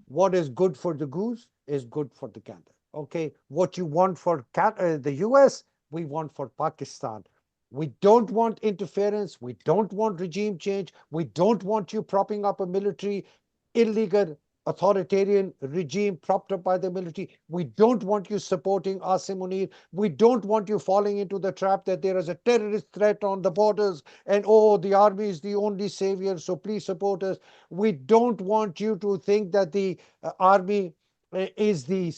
what is good for the goose is good for the gander. Okay, what you want for the US, we want for Pakistan. We don't want interference. We don't want regime change. We don't want you propping up a military, illegal, authoritarian regime propped up by the military. We don't want you supporting Asim Munir. We don't want you falling into the trap that there is a terrorist threat on the borders and, oh, the army is the only savior, so please support us. We don't want you to think that the army is the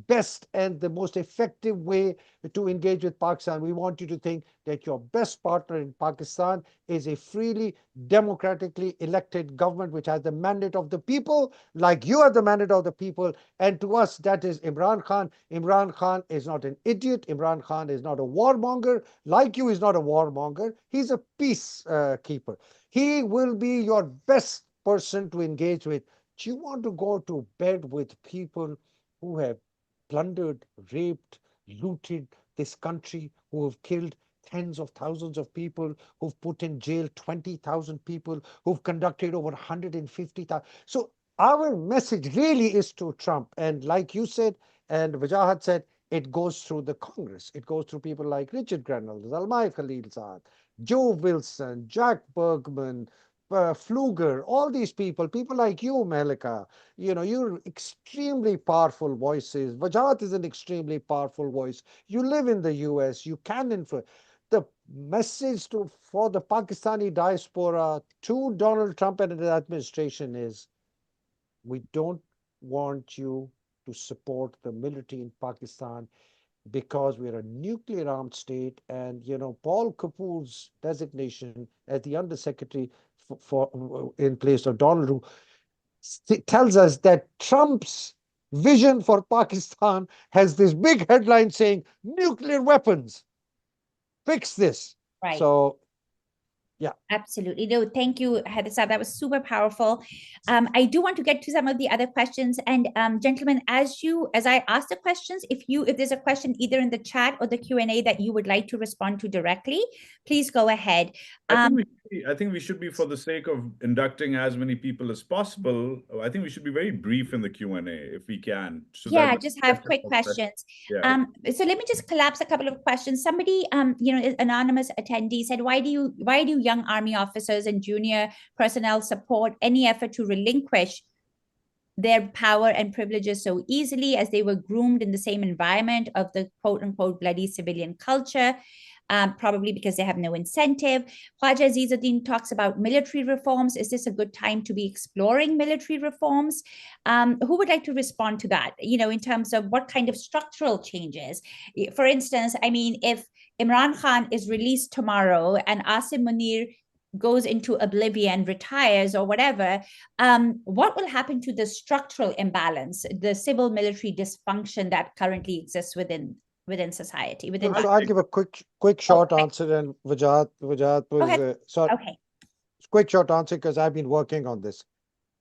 best and the most effective way to engage with Pakistan. We want you to think that your best partner in Pakistan is a freely, democratically elected government which has the mandate of the people, like you are the mandate of the people. And to us, that is Imran Khan. Imran Khan is not an idiot. Imran Khan is not a warmonger. Like you, is not a warmonger. He's a peacekeeper. He will be your best person to engage with. Do you want to go to bed with people who have plundered, raped, looted this country, who have killed tens of thousands of people, who've put in jail 20,000 people, who've conducted over 150,000? So our message really is to Trump. And like you said, and Wajahat said, it goes through the Congress. It goes through people like Richard Grenell, Zalmay Khalilzad, Joe Wilson, Jack Bergman, Pfluger, all these people like you, Melika, you're extremely powerful voices. Wajahat is an extremely powerful voice. You live in the US, you can influence. The message for the Pakistani diaspora to Donald Trump and his administration is, we don't want you to support the military in Pakistan because we're a nuclear armed state. And, Paul Kapoor's designation as the undersecretary for in place of Donald, who tells us that Trump's vision for Pakistan has this big headline saying, nuclear weapons, fix this. Right. So, yeah. Absolutely. No, thank you, Haider Saab. That was super powerful. I do want to get to some of the other questions. And gentlemen, as I ask the questions, if there's a question either in the chat or the Q&A that you would like to respond to directly, please go ahead. I think we should be, for the sake of inducting as many people as possible, I think we should be very brief in the Q&A if we can. So just have quick questions. Yeah. So let me just collapse a couple of questions. Somebody, anonymous attendee said, why do young army officers and junior personnel support any effort to relinquish their power and privileges so easily, as they were groomed in the same environment of the quote unquote bloody civilian culture? probably because they have no incentive. Khwaja Azizuddin talks about military reforms. Is this a good time to be exploring military reforms? Who would like to respond to that, in terms of what kind of structural changes? For instance, I mean, if Imran Khan is released tomorrow and Asim Munir goes into oblivion, retires, or whatever, what will happen to the structural imbalance, the civil military dysfunction that currently exists within society? So I'll give a quick short answer, and Wajahat was sorry. Okay. Quick short answer, because I've been working on this.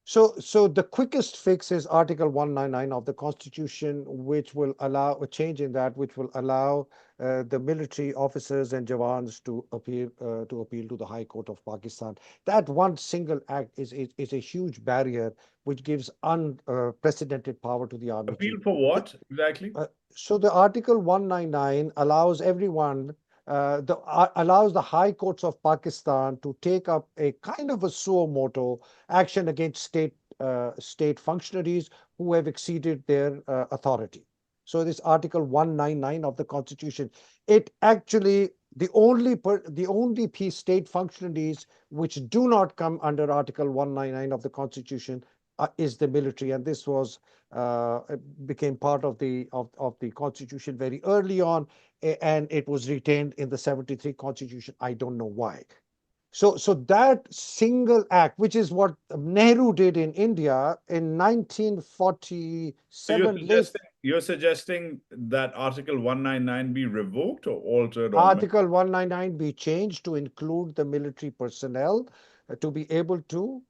So the quickest fix is Article 199 of the Constitution, which will allow a change in that, which will allow the military officers and jawans to appeal to the High Court of Pakistan. That one single act is a huge barrier, which gives unprecedented power to the army. Appeal for what exactly? So the Article 199 allows everyone. Allows the high courts of Pakistan to take up a kind of a suo motu action against state functionaries who have exceeded their authority. So this Article 199 of the Constitution, it actually the only state functionaries which do not come under Article 199 of the Constitution is the military, and this was became part of the Constitution very early on, and it was retained in the 73 Constitution. I don't know why. So that single act, which is what Nehru did in India in 1947. So you're suggesting that Article 199 be revoked or altered? Article 199 be changed to include the military personnel to be able to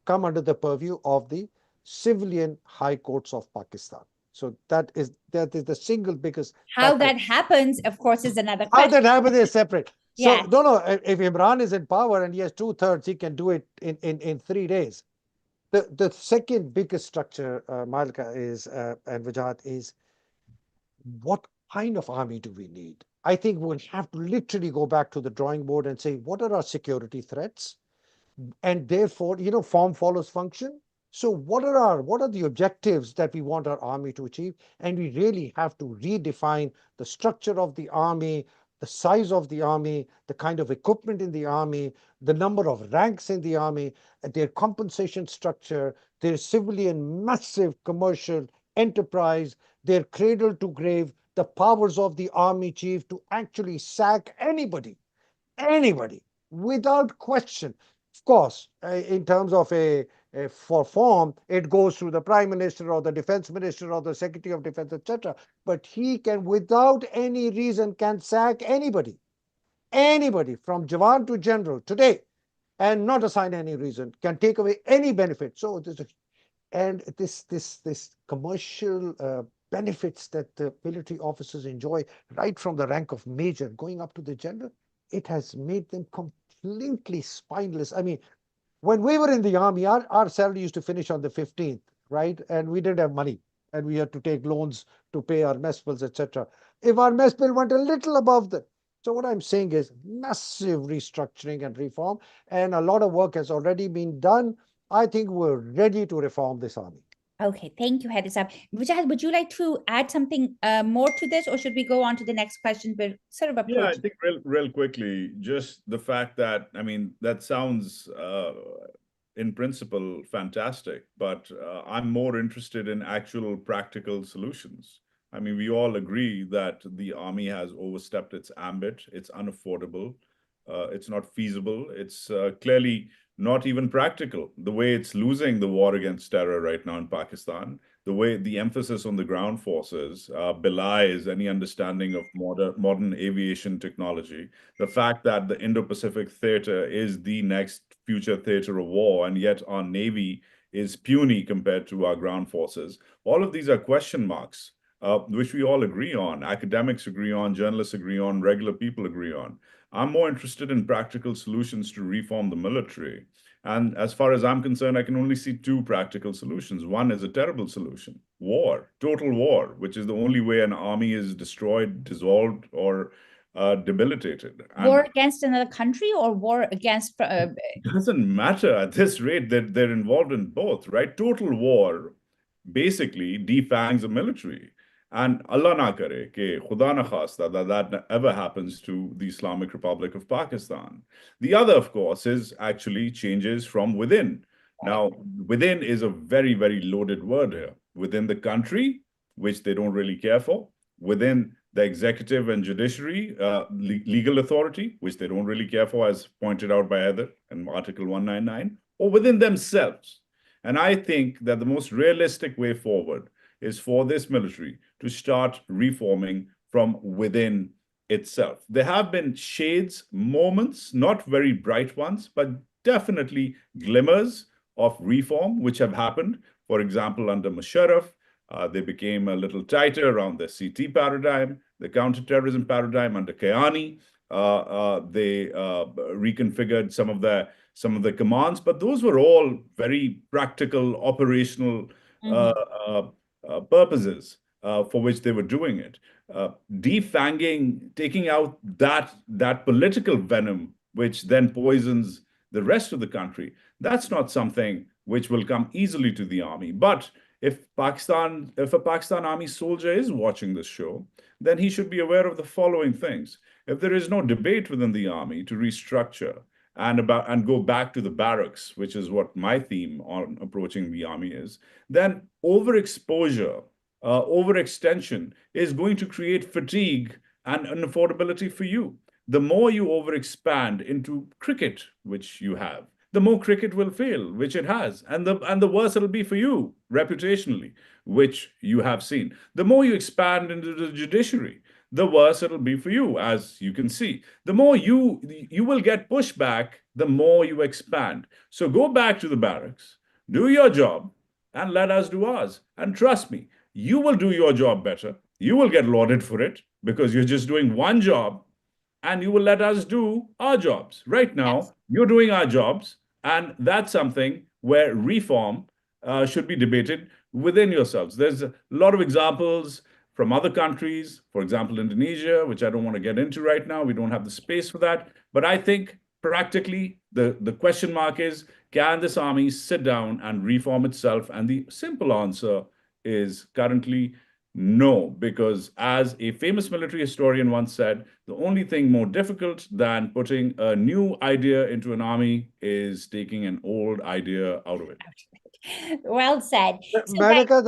come under the purview of the civilian high courts of Pakistan. So that is the single biggest. How that happens, of course, is another question. How that happens is separate. So Yeah. no, if Imran is in power and he has 2/3, he can do it in 3 days. The second biggest structure, Malika, is and Wajahat, is what kind of army do we need? I think we'll have to literally go back to the drawing board and say, what are our security threats? And therefore, form follows function. So what are the objectives that we want our army to achieve? And we really have to redefine the structure of the army, the size of the army, the kind of equipment in the army, the number of ranks in the army, their compensation structure, their civilian massive commercial enterprise, their cradle to grave, the powers of the army chief to actually sack anybody, without question. Of course, in terms of for form, it goes through the Prime Minister or the Defense Minister or the Secretary of Defense, etc. But he can, without any reason, can sack anybody from Jawan to General today, and not assign any reason, can take away any benefit. So this commercial benefits that the military officers enjoy, right from the rank of major going up to the general, it has made them completely spineless. I mean, when we were in the army, our salary used to finish on the 15th, right? And we didn't have money, and we had to take loans to pay our mess bills, etc. If our mess bill went a little above the... So what I'm saying is massive restructuring and reform, and a lot of work has already been done. I think we're ready to reform this army. Okay, thank you, Hadisab. Wajahat, would you like to add something more to this, or should we go on to the next question? We're sort of approaching. Yeah, I think real quickly, just the fact that, I mean, that sounds in principle fantastic, but I'm more interested in actual practical solutions. I mean, we all agree that the army has overstepped its ambit. It's unaffordable. It's not feasible. It's clearly not even practical. The way it's losing the war against terror right now in Pakistan, the way the emphasis on the ground forces belies any understanding of modern aviation technology. The fact that the Indo-Pacific theater is the next future theater of war, and yet our Navy is puny compared to our ground forces. All of these are question marks, which we all agree on. Academics agree on, journalists agree on, regular people agree on. I'm more interested in practical solutions to reform the military. And as far as I'm concerned, I can only see 2 practical solutions. One is a terrible solution: war, total war, which is the only way an army is destroyed, dissolved, or debilitated. War against another country or war against... It doesn't matter at this rate that they're involved in both, right? Total war basically defangs the military. And Allah na kare, ke khuda na khasta, that ever happens to the Islamic Republic of Pakistan. The other, of course, is actually changes from within. Now, within is a very, very loaded word here. Within the country, which they don't really care for, within the executive and judiciary, legal authority, which they don't really care for, as pointed out by Heather in Article 199, or within themselves. And I think that the most realistic way forward is for this military to start reforming from within itself. There have been shades, moments, not very bright ones, but definitely glimmers of reform which have happened. For example, under Musharraf, they became a little tighter around the CT paradigm, the counterterrorism paradigm under Kayani. They reconfigured some of the commands, but those were all very practical, operational purposes for which they were doing it. Defanging, taking out that political venom, which then poisons the rest of the country, that's not something which will come easily to the army. But if a Pakistan army soldier is watching this show, then he should be aware of the following things. If there is no debate within the army to restructure and go back to the barracks, which is what my theme on approaching the army is, then overexposure, overextension is going to create fatigue and unaffordability for you. The more you overexpand into cricket, which you have, the more cricket will fail, which it has, and the worse it'll be for you reputationally, which you have seen. The more you expand into the judiciary, the worse it'll be for you, as you can see. The more you will get pushback, the more you expand. So go back to the barracks, do your job, and let us do ours. And trust me, you will do your job better. You will get lauded for it because you're just doing one job, and you will let us do our jobs. Right now, you're doing our jobs, and that's something where reform should be debated within yourselves. There's a lot of examples from other countries, for example, Indonesia, which I don't want to get into right now. We don't have the space for that. But I think practically the question mark is, can this army sit down and reform itself? And the simple answer is currently no, because as a famous military historian once said, the only thing more difficult than putting a new idea into an army is taking an old idea out of it. Well said. So Monica,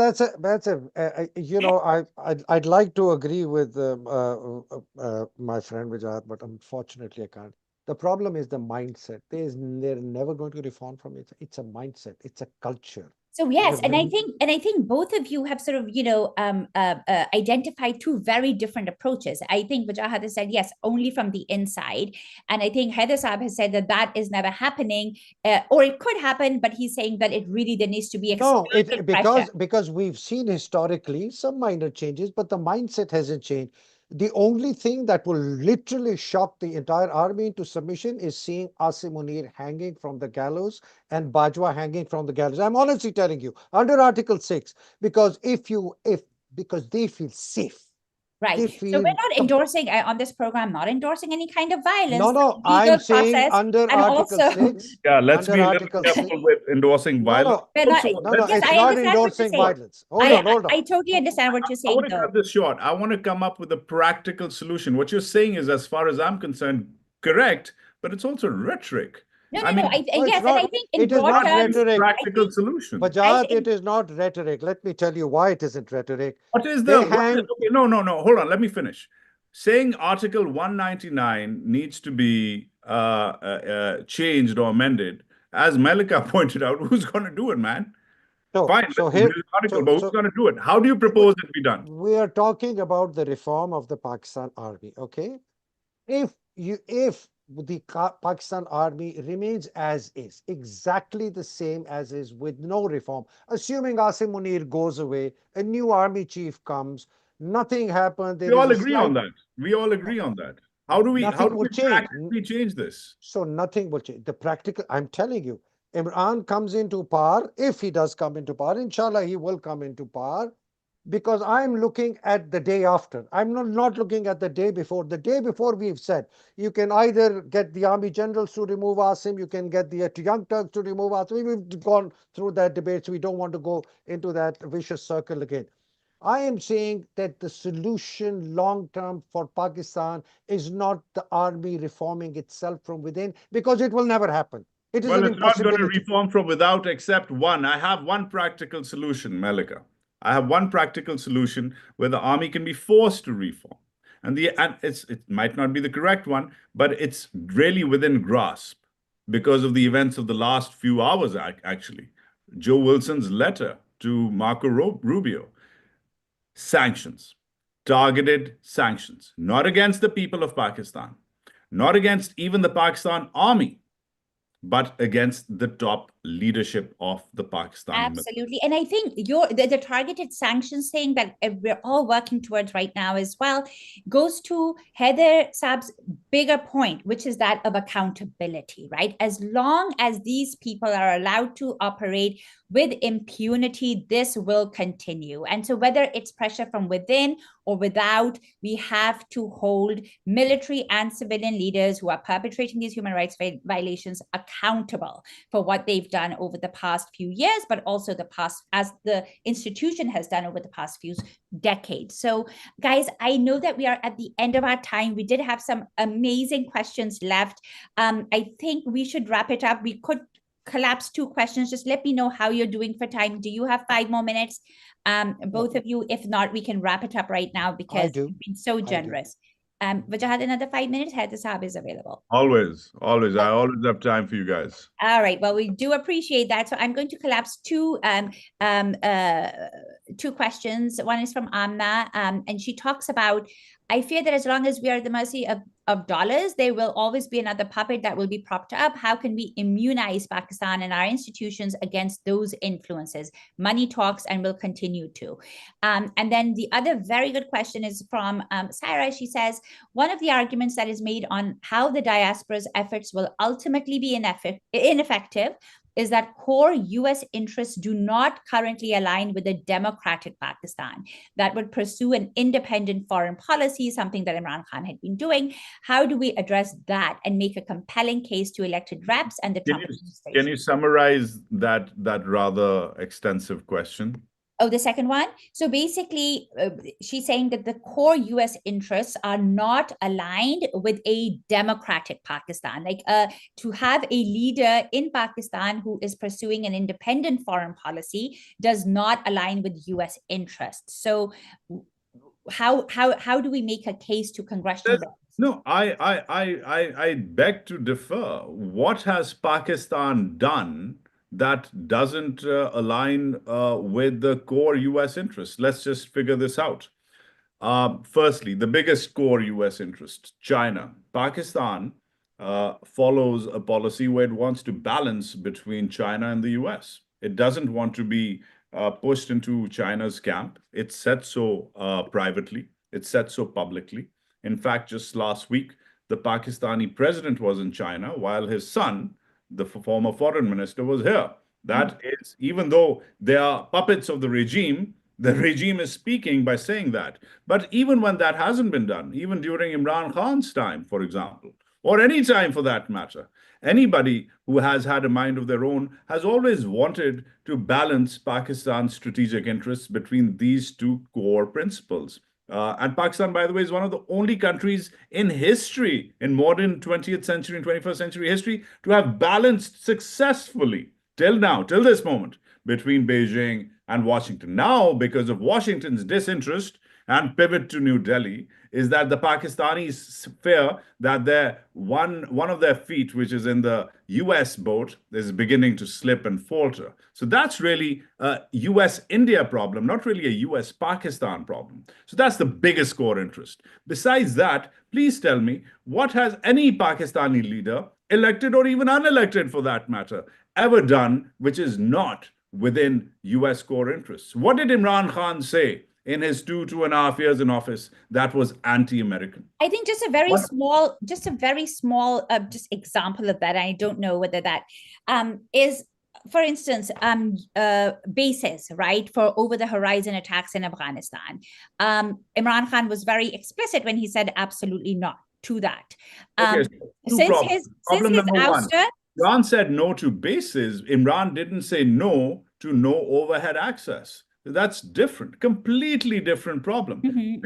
I'd like to agree with my friend Wajahat, but unfortunately I can't. The problem is the mindset. They're never going to reform from it. It's a mindset. It's a culture. So yes, and I think both of you have sort of identified two very different approaches. I think Wajahat has said yes, only from the inside, and I think Haider Saab has said that is never happening, or it could happen, but he's saying that it really there needs to be because we've seen historically some minor changes, but the mindset hasn't changed. The only thing that will literally shock the entire army into submission is seeing Asim Munir hanging from the gallows and Bajwa hanging from the gallows. I'm honestly telling you, under Article 6, because because they feel safe. Right. So we're not endorsing on this program, not endorsing any kind of violence. No, I'm saying under Article 6. Yeah, let's be a little careful with endorsing violence. It's not endorsing violence. Hold on. I totally understand what you're saying. I want to cut this short. I want to come up with a practical solution. What you're saying is, as far as I'm concerned, correct, but it's also rhetoric. I think in it is not rhetoric. Practical solution. Wajahat, it is not rhetoric. Let me tell you why it isn't rhetoric. What is the? No. Hold on. Let me finish. Saying Article 199 needs to be changed or amended, as Malika pointed out. Who's going to do it, man? Fine. So here's the article, but who's going to do it? How do you propose it be done? We are talking about the reform of the Pakistan Army. Okay, if the Pakistan Army remains as is, exactly the same as is with no reform, assuming Asim Munir goes away, a new army chief comes, nothing happened. We all agree on that. We all agree on that. How do we practically change this? So nothing will change. The practical, I'm telling you, Imran comes into power, if he does come into power, inshallah he will come into power, because I'm looking at the day after. I'm not looking at the day before. The day before, we've said, you can either get the army generals to remove Asim, you can get the Young Turks to remove Asim. We've gone through that debate, so we don't want to go into that vicious circle again. I am saying that the solution long-term for Pakistan is not the army reforming itself from within, because it will never happen. It is Well, an it's not going to impossibility. reform from without, except one. I have one practical solution, Malika. I have one practical solution where the army can be forced to reform. And it might not be the correct one, but it's really within grasp because of the events of the last few hours, actually. Joe Wilson's letter to Marco Rubio. Sanctions, targeted sanctions, not against the people of Pakistan, not against even the Pakistan army, but against the top leadership of the Pakistani military. Absolutely. And I think the targeted sanctions thing that we're all working towards right now as well goes to Heather Saab's bigger point, which is that of accountability, right? As long as these people are allowed to operate with impunity, this will continue. And so whether it's pressure from within or without, we have to hold military and civilian leaders who are perpetrating these human rights violations accountable for what they've done over the past few years, but also the past, as the institution has done over the past few decades. So guys, I know that we are at the end of our time. We did have some amazing questions left. I think we should wrap it up. We could collapse 2 questions. Just let me know how you're doing for time. Do you have 5 more minutes? Both of you. If not, we can wrap it up right now because you've been so generous. Wajahat, another 5 minutes. Heather Saab is available. Always. I always have time for you guys. All right. Well, we do appreciate that. So I'm going to collapse 2 questions. One is from Amna, and she talks about, I fear that as long as we are at the mercy of dollars, there will always be another puppet that will be propped up. How can we immunize Pakistan and our institutions against those influences? Money talks and will continue to. And then the other very good question is from Saira. She says, one of the arguments that is made on how the diaspora's efforts will ultimately be ineffective is that core US interests do not currently align with a democratic Pakistan that would pursue an independent foreign policy, something that Imran Khan had been doing. How do we address that and make a compelling case to elected reps and the Trump administration? Can you summarize that rather extensive question? Oh, the second one. So basically, she's saying that the core US interests are not aligned with a democratic Pakistan. Like to have a leader in Pakistan who is pursuing an independent foreign policy does not align with US interests. So how do we make a case to congressional? No, I beg to differ. What has Pakistan done that doesn't align with the core US interests? Let's just figure this out. Firstly, the biggest core US interest, China. Pakistan follows a policy where it wants to balance between China and the US. It doesn't want to be pushed into China's camp. It said so privately. It said so publicly. In fact, just last week, the Pakistani president was in China while his son, the former foreign minister, was here. That is, even though they are puppets of the regime is speaking by saying that. But even when that hasn't been done, even during Imran Khan's time, for example, or any time for that matter, anybody who has had a mind of their own has always wanted to balance Pakistan's strategic interests between these 2 core principles. And Pakistan, by the way, is one of the only countries in history, in modern 20th century and 21st century history, to have balanced successfully till now, till this moment, between Beijing and Washington. Now, because of Washington's disinterest and pivot to New Delhi, is that the Pakistanis fear that one of their feet, which is in the US boat, is beginning to slip and falter. So that's really a US-India problem, not really a US-Pakistan problem. So that's the biggest core interest. Besides that, please tell me, what has any Pakistani leader, elected or even unelected for that matter, ever done which is not within US core interests? What did Imran Khan say in his 2.5 years in office that was anti-American? I think just a very small example of that. I don't know whether that is, for instance, bases, right, for over-the-horizon attacks in Afghanistan. Imran Khan was very explicit when he said absolutely not to that. Since his ouster, Imran said no to bases. Imran didn't say no to no overhead access. That's different, completely different problem. Mm-hmm.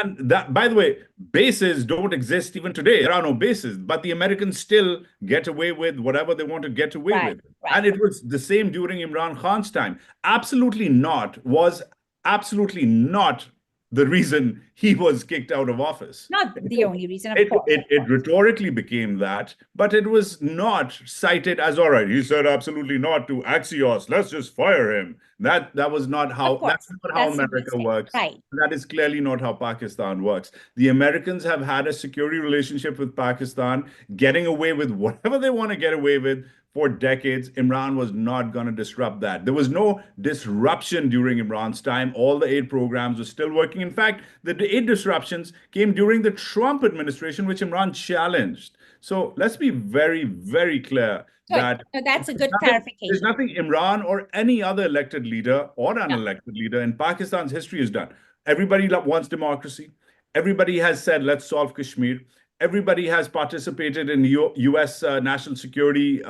And that, by the way, bases don't exist even today. There are no bases, but the Americans still get away with whatever they want to get away Right, with. right. And it was the same during Imran Khan's time. Absolutely not, was absolutely not the reason he was kicked out of office. Not the only reason, of It, course, it, of it course. rhetorically became that, but it was not cited as all right. He said absolutely not to Axios. Let's just fire him. That was not Of how that's course, not how that's America simplistic. works. Right. That is clearly not how Pakistan works. The Americans have had a security relationship with Pakistan, getting away with whatever they want to get away with for decades. Imran was not going to disrupt that. There was no disruption during Imran's time. All the aid programs were still working. In fact, the aid disruptions came during the Trump administration, which Imran challenged. So let's be very, very clear Good. that So that's a good there's clarification. nothing Imran or any other elected leader or Yeah. unelected leader in Pakistan's history has done. Everybody wants democracy. Everybody has said, let's solve Kashmir. Everybody has participated in U.S. National security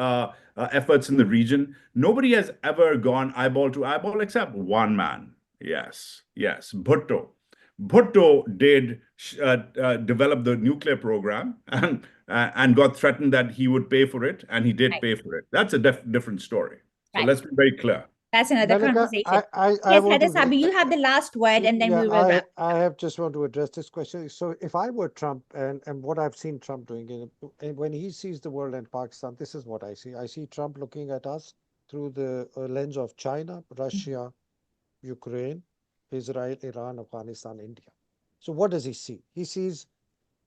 efforts in the region. Nobody has ever gone eyeball to eyeball except one man. Yes, yes, Bhutto. Bhutto did develop the nuclear program and got threatened that he would pay for it, and he did Right, pay for it. That's a different story. So right. let's be very clear. That's another Malika, conversation. I Yes, want Heather to, Sabi, you have the last word, and then yeah, we will wrap. I have just want to address this question. So if I were Trump and what I've seen Trump doing, and when he sees the world and Pakistan, this is what I see. I see Trump looking at us through the lens of China, Russia, Ukraine, Israel, Iran, Afghanistan, India. So what does he see? He sees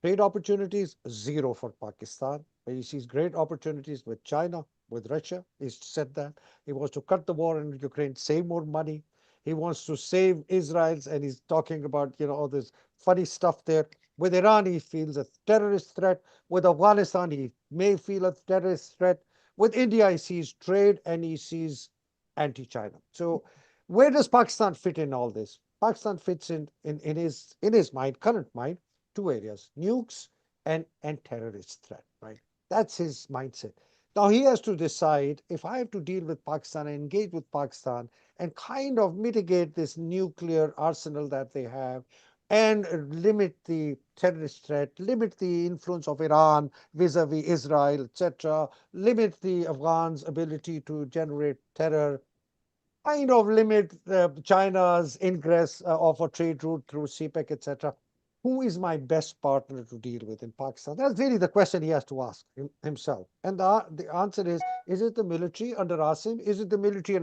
trade opportunities, zero for Pakistan. But he sees great opportunities with China, with Russia. He's said that. He wants to cut the war in Ukraine, save more money. He wants to save Israel's, and he's talking about, all this funny stuff there. With Iran, he feels a terrorist threat. With Afghanistan, he may feel a terrorist threat. With India, he sees trade and he sees anti-China. So where does Pakistan fit in all this? Pakistan fits in his mind, current mind, two areas: nukes and terrorist threat, right? That's his mindset. Now he has to decide, if I have to deal with Pakistan and engage with Pakistan and kind of mitigate this nuclear arsenal that they have and limit the terrorist threat, limit the influence of Iran vis-a-vis Israel, etc., limit the Afghans' ability to generate terror, kind of limit China's ingress of a trade route through CPEC, etc. Who is my best partner to deal with in Pakistan? That's really the question he has to ask himself. And the answer is it the military under Asim? Is it the military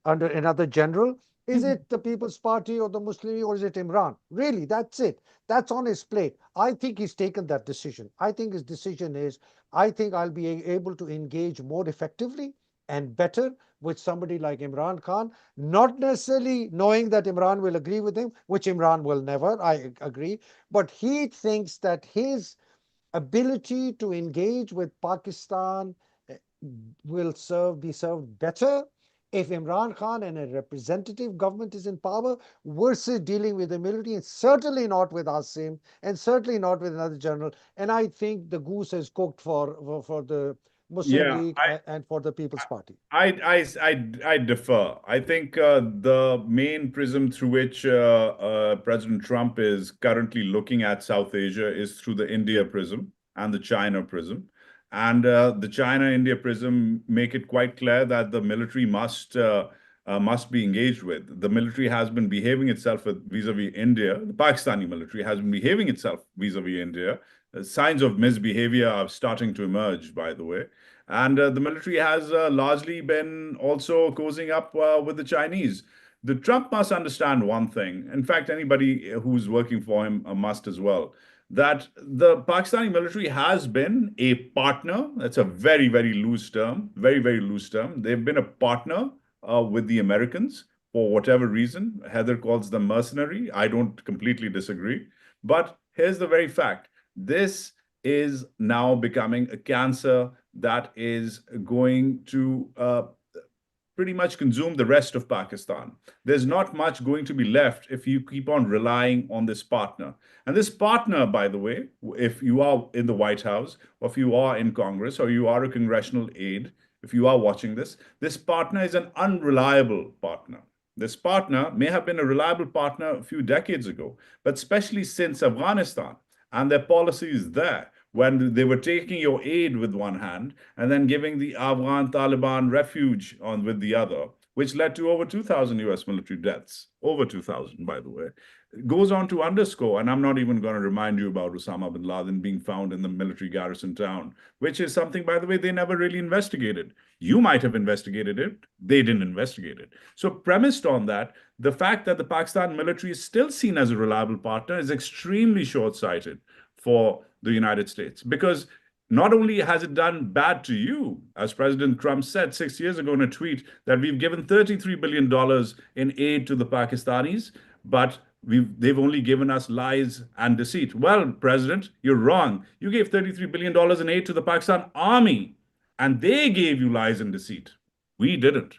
under another general? Is Mhm. it the People's Party or the Muslim, or is it Imran? Really, that's it. That's on his plate. I think he's taken that decision. I think his decision is, I think I'll be able to engage more effectively and better with somebody like Imran Khan, not necessarily knowing that Imran will agree with him, which Imran will never, I agree, but he thinks that his ability to engage with Pakistan eh, will be served better if Imran Khan and a representative government is in power versus dealing with the military, and certainly not with Asim, and certainly not with another general. And I think the goose is cooked for the Muslim Yeah, League and for the People's Party. I defer. I think the main prism through which President Trump is currently looking at South Asia is through the India prism and the China prism. And the China-India prism make it quite clear that the military must be engaged with. The military has been behaving itself vis-a-vis India. The Pakistani military has been behaving itself vis-a-vis India. Signs of misbehavior are starting to emerge, by the way. And the military has largely been also cozying up with the Chinese. The Trump must understand one thing. In fact, anybody who's working for him must as well, that the Pakistani military has been a partner. That's a very, very loose term, very, very loose term. They've been a partner with the Americans for whatever reason. Heather calls them mercenary. I don't completely disagree. But here's the very fact. This is now becoming a cancer that is going to pretty much consume the rest of Pakistan. There's not much going to be left if you keep on relying on this partner. And this partner, by the way, if you are in the White House, or if you are in Congress, or you are a congressional aide, if you are watching this, this partner is an unreliable partner. This partner may have been a reliable partner a few decades ago, but especially since Afghanistan and their policies there, when they were taking your aid with one hand and then giving the Afghan Taliban refuge on with the other, which led to over 2,000 US military deaths, over 2,000, by the way, goes on to underscore, and I'm not even going to remind you about Osama bin Laden being found in the military garrison town, which is something, by the way, they never really investigated. You might have investigated it. They didn't investigate it. So premised on that, the fact that the Pakistan military is still seen as a reliable partner is extremely short-sighted for the United States, because not only has it done bad to you, as President Trump said 6 years ago in a tweet that we've given $33 billion in aid to the Pakistanis, but they've only given us lies and deceit. Well, President, you're wrong. You gave $33 billion in aid to the Pakistan army, and they gave you lies and deceit. We didn't.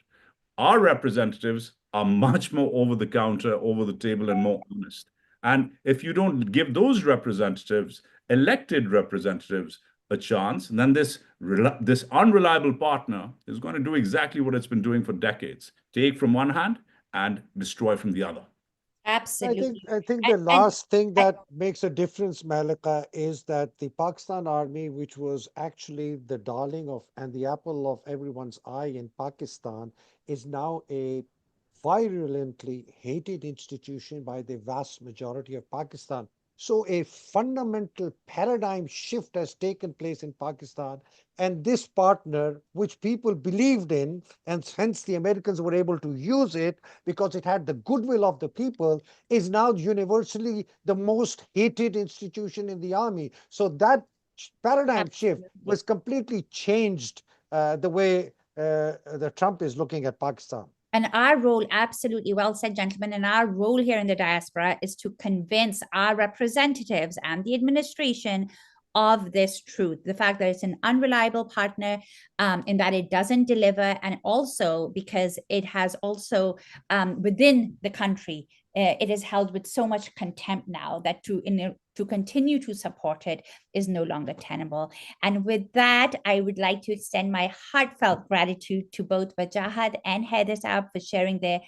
Our representatives are much more over the counter, over the table, and more honest. And if you don't give those representatives, elected representatives, a chance, then this unreliable partner is going to do exactly what it's been doing for decades: take from one hand and destroy from the other. Absolutely. I think the last thing that makes a difference, Malika, is that the Pakistan army, which was actually the darling of and the apple of everyone's eye in Pakistan, is now a virulently hated institution by the vast majority of Pakistan. So a fundamental paradigm shift has taken place in Pakistan, and this partner, which people believed in, and hence the Americans were able to use it because it had the goodwill of the people, is now universally the most hated institution in the army. So that paradigm shift was completely changed the way the Trump is looking at Pakistan. And our role, absolutely well said, gentlemen, and our role here in the diaspora is to convince our representatives and the administration of this truth, the fact that it's an unreliable partner, in that it doesn't deliver, and also because it has also within the country, it is held with so much contempt now that to continue to support it is no longer tenable. And with that, I would like to extend my heartfelt gratitude to both Wajahat and Haider Saab for sharing their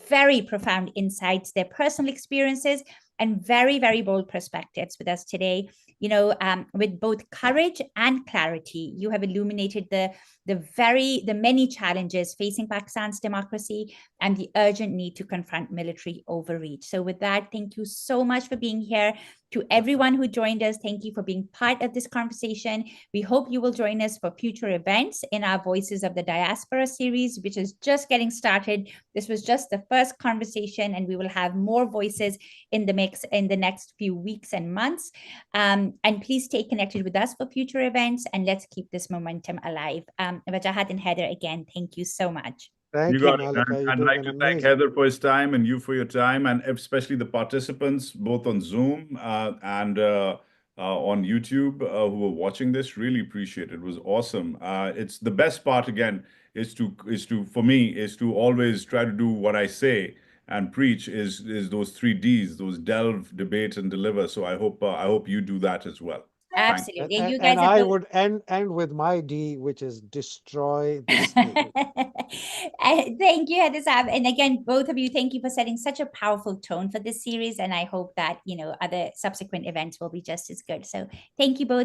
very profound insights, their personal experiences, and very, very bold perspectives with us today. You know, with both courage and clarity, you have illuminated the many challenges facing Pakistan's democracy and the urgent need to confront military overreach. So with that, thank you so much for being here. To everyone who joined us, thank you for being part of this conversation. We hope you will join us for future events in our Voices of the Diaspora series, which is just getting started. This was just the first conversation, and we will have more voices in the mix in the next few weeks and months. And please stay connected with us for future events, and let's keep this momentum alive. Wajahat and Haider, again, thank you so much. Thank you, Malika. I'd like to thank Haider for his time and you for your time, and especially the participants, both on Zoom and on YouTube who were watching this. Really appreciate it. It was awesome. It's the best part, again, is to always try to do what I say and preach is those 3 Ds, those delve, debate, and deliver. So I hope you do that as well. Absolutely. And, you guys I would end with my D, which is destroy the state. Thank you, Haider Saab. And again, both of you, thank you for setting such a powerful tone for this series. And I hope that, other subsequent events will be just as good. So thank you both.